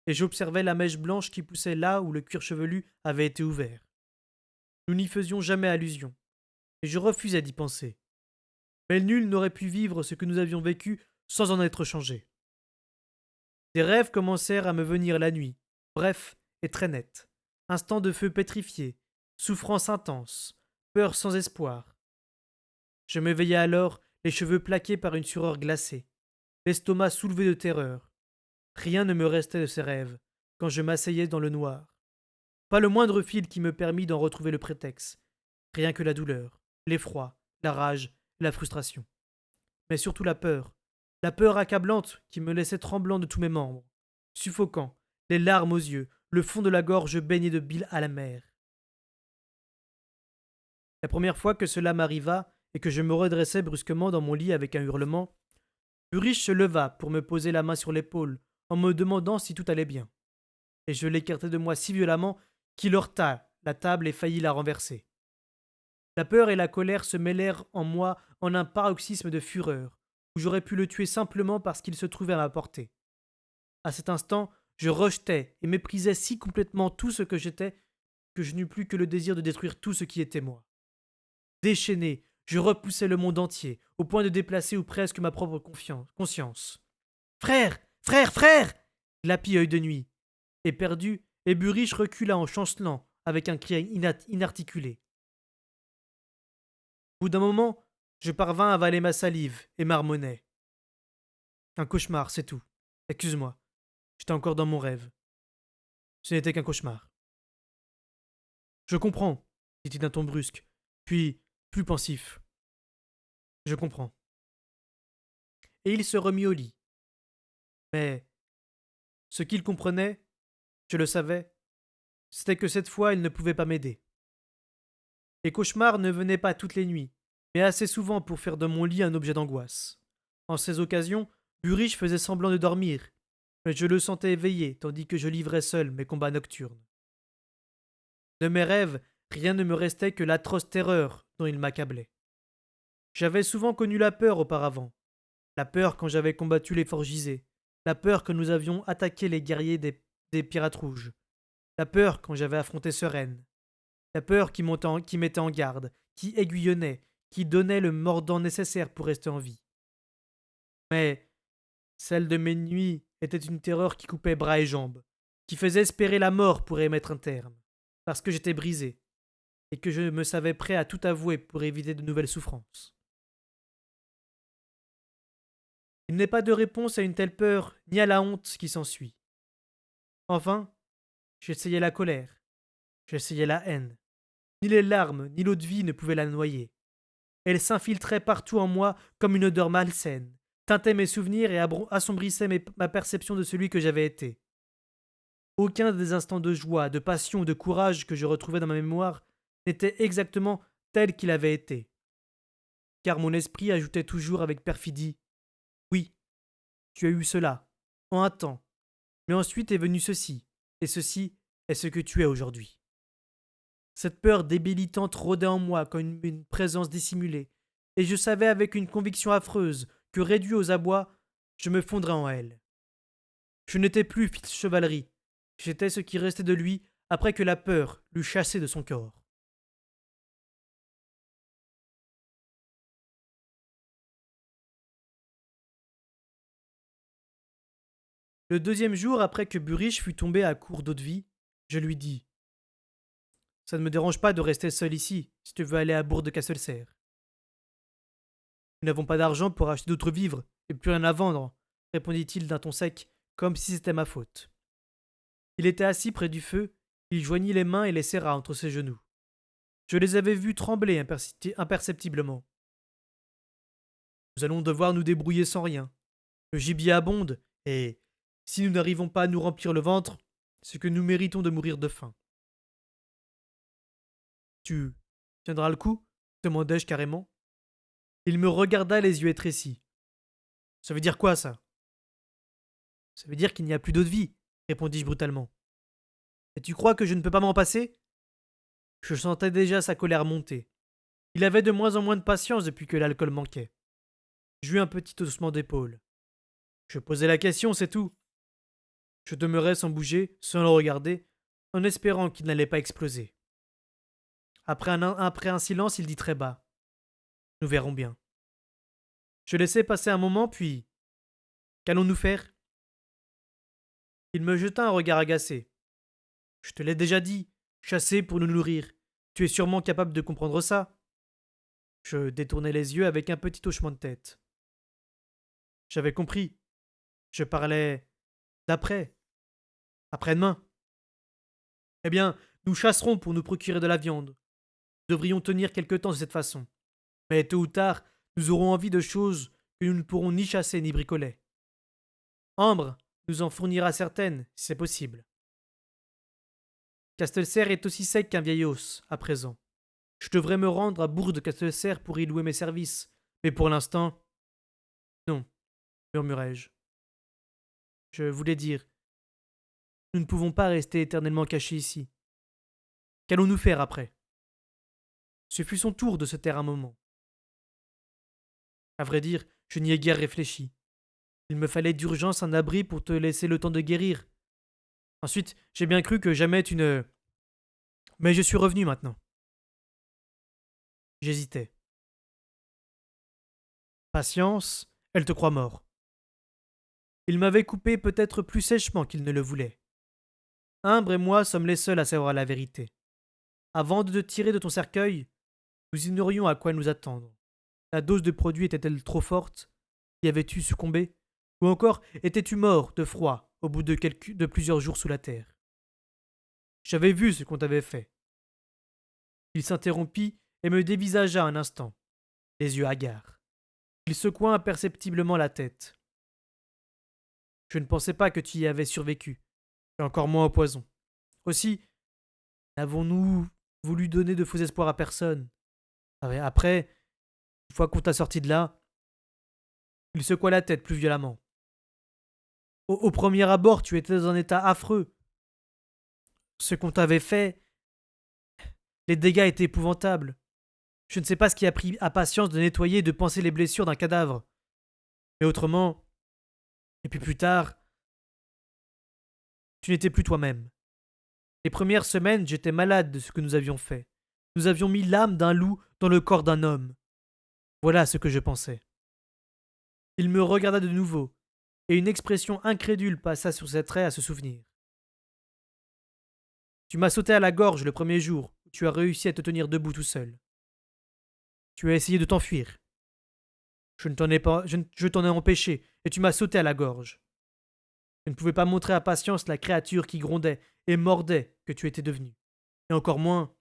et j'observais la mèche blanche qui poussait là où le cuir chevelu avait été ouvert. Nous n'y faisions jamais allusion, et je refusais d'y penser. Mais nul n'aurait pu vivre ce que nous avions vécu sans en être changé. Des rêves commencèrent à me venir la nuit, brefs et très nets. Instants de feu pétrifié, souffrance intense, peur sans espoir. Je m'éveillais alors, les cheveux plaqués par une sueur glacée, l'estomac soulevé de terreur. Rien ne me restait de ces rêves, quand je m'asseyais dans le noir. Pas le moindre fil qui me permît d'en retrouver le prétexte. Rien que la douleur, l'effroi, la rage, la frustration. Mais surtout la peur accablante qui me laissait tremblant de tous mes membres, suffocant, les larmes aux yeux, le fond de la gorge baigné de bile à la mer. La première fois que cela m'arriva et que je me redressai brusquement dans mon lit avec un hurlement, Burich se leva pour me poser la main sur l'épaule en me demandant si tout allait bien. Et je l'écartai de moi si violemment qu'il heurta la table et faillit la renverser. La peur et la colère se mêlèrent en moi en un paroxysme de fureur, où j'aurais pu le tuer simplement parce qu'il se trouvait à ma portée. À cet instant, je rejetais et méprisais si complètement tout ce que j'étais que je n'eus plus que le désir de détruire tout ce qui était moi. Déchaîné, Je repoussais le monde entier, au point de déplacer ou presque ma propre conscience. Frère! Frère! Frère! Glapit œil de nuit. Éperdu, Éburiche recula en chancelant, avec un cri inarticulé. Au bout d'un moment, je parvins à avaler ma salive et marmonnai. Un cauchemar, c'est tout. Excuse-moi, j'étais encore dans mon rêve. Ce n'était qu'un cauchemar. Je comprends, dit-il d'un ton brusque, puis plus pensif. Je comprends. Et il se remit au lit. Mais ce qu'il comprenait, je le savais, c'était que cette fois il ne pouvait pas m'aider. Les cauchemars ne venaient pas toutes les nuits, mais assez souvent pour faire de mon lit un objet d'angoisse. En ces occasions, Buriche faisait semblant de dormir, mais je le sentais éveillé tandis que je livrais seul mes combats nocturnes. De mes rêves, rien ne me restait que l'atroce terreur dont il m'accablait. J'avais souvent connu la peur auparavant. La peur quand j'avais combattu les forgisés. La peur quand nous avions attaqué les guerriers des pirates rouges. La peur quand j'avais affronté Sereine. La peur qui mettait en garde, qui aiguillonnait, qui donnait le mordant nécessaire pour rester en vie. Mais celle de mes nuits était une terreur qui coupait bras et jambes, qui faisait espérer la mort pour y mettre un terme, parce que j'étais brisé, et que je me savais prêt à tout avouer pour éviter de nouvelles souffrances. Il n'est pas de réponse à une telle peur, ni à la honte qui s'ensuit. Enfin, j'essayais la colère, j'essayais la haine. Ni les larmes, ni l'eau de vie ne pouvaient la noyer. Elle s'infiltrait partout en moi comme une odeur malsaine, teintait mes souvenirs et assombrissait ma perception de celui que j'avais été. Aucun des instants de joie, de passion ou de courage que je retrouvais dans ma mémoire n'était exactement tel qu'il avait été. Car mon esprit ajoutait toujours avec perfidie: oui, tu as eu cela, en un temps, mais ensuite est venu ceci, et ceci est ce que tu es aujourd'hui. Cette peur débilitante rôdait en moi comme une présence dissimulée, et je savais avec une conviction affreuse que, réduit aux abois, je me fondrais en elle. Je n'étais plus fils chevalerie, j'étais ce qui restait de lui après que la peur l'eut chassé de son corps. Le deuxième jour après que Buriche fut tombé à court d'eau-de-vie, je lui dis: ça ne me dérange pas de rester seul ici, si tu veux aller à Bourg de Castelcerre. Nous n'avons pas d'argent pour acheter d'autres vivres, et plus rien à vendre, répondit-il d'un ton sec, comme si c'était ma faute. Il était assis près du feu, il joignit les mains et les serra entre ses genoux. Je les avais vus trembler imperceptiblement. Nous allons devoir nous débrouiller sans rien. Le gibier abonde, et si nous n'arrivons pas à nous remplir le ventre, c'est que nous méritons de mourir de faim. Tu tiendras le coup demandai-je carrément. Il me regarda les yeux étrécis. Ça veut dire quoi, ça? Ça veut dire qu'il n'y a plus d'eau de vie, répondis-je brutalement. Et tu crois que je ne peux pas m'en passer? Je sentais déjà sa colère monter. Il avait de moins en moins de patience depuis que l'alcool manquait. J'eus un petit haussement d'épaule. Je posais la question, c'est tout. Je demeurais sans bouger, sans le regarder, en espérant qu'il n'allait pas exploser. Après un silence, il dit très bas: nous verrons bien. Je laissai passer un moment, puis: qu'allons-nous faire? Il me jeta un regard agacé. Je te l'ai déjà dit, chasser pour nous nourrir. Tu es sûrement capable de comprendre ça. Je détournai les yeux avec un petit hochement de tête. J'avais compris. Je parlais d'après. Après-demain. Eh bien, nous chasserons pour nous procurer de la viande. Nous devrions tenir quelque temps de cette façon. Mais tôt ou tard, nous aurons envie de choses que nous ne pourrons ni chasser ni bricoler. Ambre nous en fournira certaines, si c'est possible. Castelcerre est aussi sec qu'un vieil os, à présent. Je devrais me rendre à Bourg de Castelcerre pour y louer mes services, mais pour l'instant, non, murmurai-je. Je voulais dire, nous ne pouvons pas rester éternellement cachés ici. Qu'allons-nous faire après? Ce fut son tour de se taire un moment. À vrai dire, je n'y ai guère réfléchi. Il me fallait d'urgence un abri pour te laisser le temps de guérir. Ensuite, j'ai bien cru que jamais tu ne... Mais je suis revenu maintenant. J'hésitais. Patience, elle te croit mort. Il m'avait coupé peut-être plus sèchement qu'il ne le voulait. Humbre et moi sommes les seuls à savoir la vérité. Avant de te tirer de ton cercueil, nous ignorions à quoi nous attendre. La dose de produit était-elle trop forte? Y avais-tu succombé? Ou encore étais-tu mort de froid au bout de plusieurs jours sous la terre? J'avais vu ce qu'on t'avait fait. Il s'interrompit et me dévisagea un instant, les yeux hagards. Il secoua imperceptiblement la tête. Je ne pensais pas que tu y avais survécu, et encore moins au poison. Aussi, n'avons-nous voulu donner de faux espoirs à personne? Après, une fois qu'on t'a sorti de là, il secoua la tête plus violemment. Au premier abord, tu étais dans un état affreux. Ce qu'on t'avait fait, les dégâts étaient épouvantables. Je ne sais pas ce qui a pris à patience de nettoyer et de panser les blessures d'un cadavre. Mais autrement, et puis plus tard, tu n'étais plus toi-même. Les premières semaines, j'étais malade de ce que nous avions fait. Nous avions mis l'âme d'un loup dans le corps d'un homme. Voilà ce que je pensais. Il me regarda de nouveau, et une expression incrédule passa sur ses traits à se souvenir. Tu m'as sauté à la gorge le premier jour où tu as réussi à te tenir debout tout seul. Tu as essayé de t'enfuir. Je ne t'en ai pas, je t'en ai empêché, et tu m'as sauté à la gorge. Je ne pouvais pas montrer à patience la créature qui grondait et mordait que tu étais devenu. Et encore moins.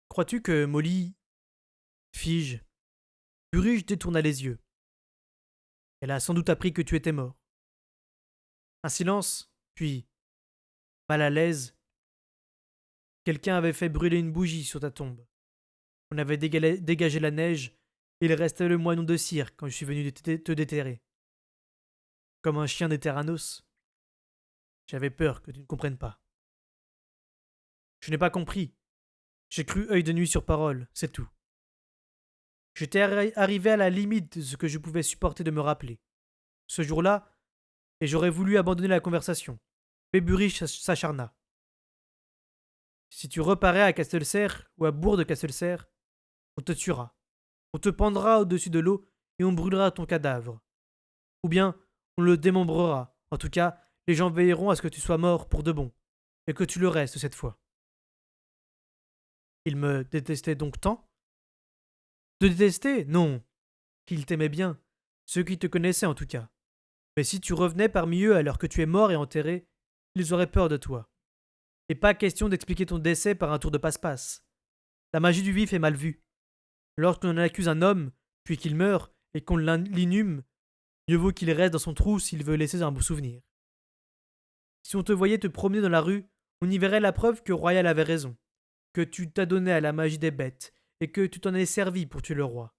Crois-tu que Molly fige? Burige détourna les yeux. Elle a sans doute appris que tu étais mort. Un silence, puis, mal à l'aise, quelqu'un avait fait brûler une bougie sur ta tombe. On avait dégagé la neige, et il restait le moineau de cire quand je suis venu te déterrer. Comme un chien déterre un os. J'avais peur que tu ne comprennes pas. Je n'ai pas compris. J'ai cru œil de nuit sur parole, c'est tout. J'étais arrivé à la limite de ce que je pouvais supporter de me rappeler. Ce jour-là, et j'aurais voulu abandonner la conversation. Péburich s'acharna. Si tu reparais à Castelcer ou à Bourg de Castelcer, on te tuera. On te pendra au-dessus de l'eau et on brûlera ton cadavre. Ou bien on le démembrera. En tout cas, les gens veilleront à ce que tu sois mort pour de bon, et que tu le restes cette fois. Il me détestait donc tant? De détester? Non. Qu'il t'aimait bien. Ceux qui te connaissaient en tout cas. Mais si tu revenais parmi eux alors que tu es mort et enterré, ils auraient peur de toi. Et pas question d'expliquer ton décès par un tour de passe-passe. La magie du vif est mal vue. Lorsqu'on accuse un homme, puis qu'il meurt, et qu'on l'inhume, mieux vaut qu'il reste dans son trou s'il veut laisser un beau souvenir. Si on te voyait te promener dans la rue, on y verrait la preuve que Royal avait raison, que tu t'adonnais à la magie des bêtes, et que tu t'en es servi pour tuer le roi.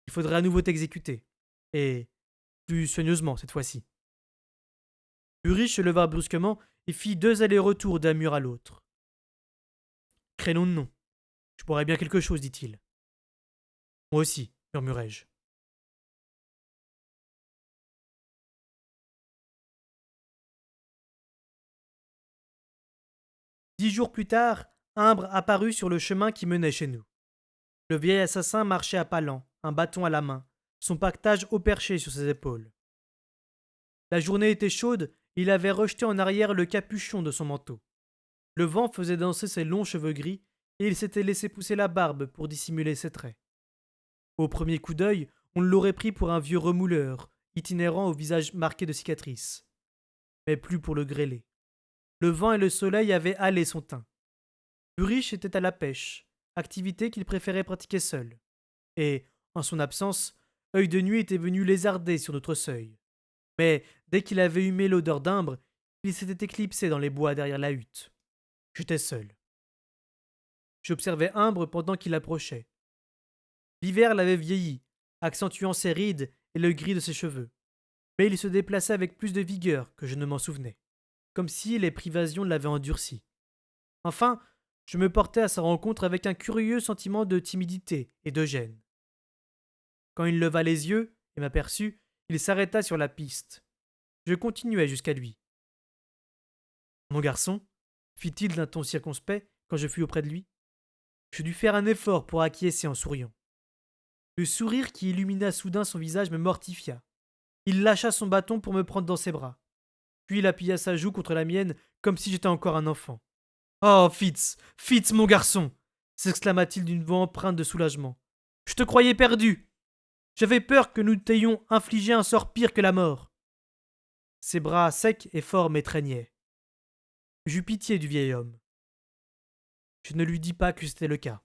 Il faudrait à nouveau t'exécuter. Et plus soigneusement cette fois-ci. Ulrich se leva brusquement et fit 2 allers-retours d'un mur à l'autre. Crénom de nom. Je pourrais bien quelque chose, dit-il. Moi aussi, murmurai-je. Dix jours plus tard, Imbre apparut sur le chemin qui menait chez nous. Le vieil assassin marchait à pas lents, un bâton à la main, son pactage haut perché sur ses épaules. La journée était chaude et il avait rejeté en arrière le capuchon de son manteau. Le vent faisait danser ses longs cheveux gris et il s'était laissé pousser la barbe pour dissimuler ses traits. Au premier coup d'œil, on l'aurait pris pour un vieux remouleur, itinérant au visage marqué de cicatrices. Mais plus pour le grêler. Le vent et le soleil avaient halé son teint. Ulrich était à la pêche, activité qu'il préférait pratiquer seul. Et, en son absence, Œil de Nuit était venu lézarder sur notre seuil. Mais, dès qu'il avait humé l'odeur d'Imbre, il s'était éclipsé dans les bois derrière la hutte. J'étais seul. J'observais Imbre pendant qu'il approchait. L'hiver l'avait vieilli, accentuant ses rides et le gris de ses cheveux. Mais il se déplaçait avec plus de vigueur que je ne m'en souvenais, comme si les privations l'avaient endurci. Enfin, je me portais à sa rencontre avec un curieux sentiment de timidité et de gêne. Quand il leva les yeux et m'aperçut, il s'arrêta sur la piste. Je continuai jusqu'à lui. Mon garçon, fit-il d'un ton circonspect quand je fus auprès de lui, je dus faire un effort pour acquiescer en souriant. Le sourire qui illumina soudain son visage me mortifia. Il lâcha son bâton pour me prendre dans ses bras. Puis il appuya sa joue contre la mienne comme si j'étais encore un enfant. Oh, Fitz, mon garçon s'exclama-t-il d'une voix empreinte de soulagement. Je te croyais perdu. J'avais peur que nous t'ayons infligé un sort pire que la mort. Ses bras secs et forts m'étreignaient. J'eus pitié du vieil homme. Je ne lui dis pas que c'était le cas.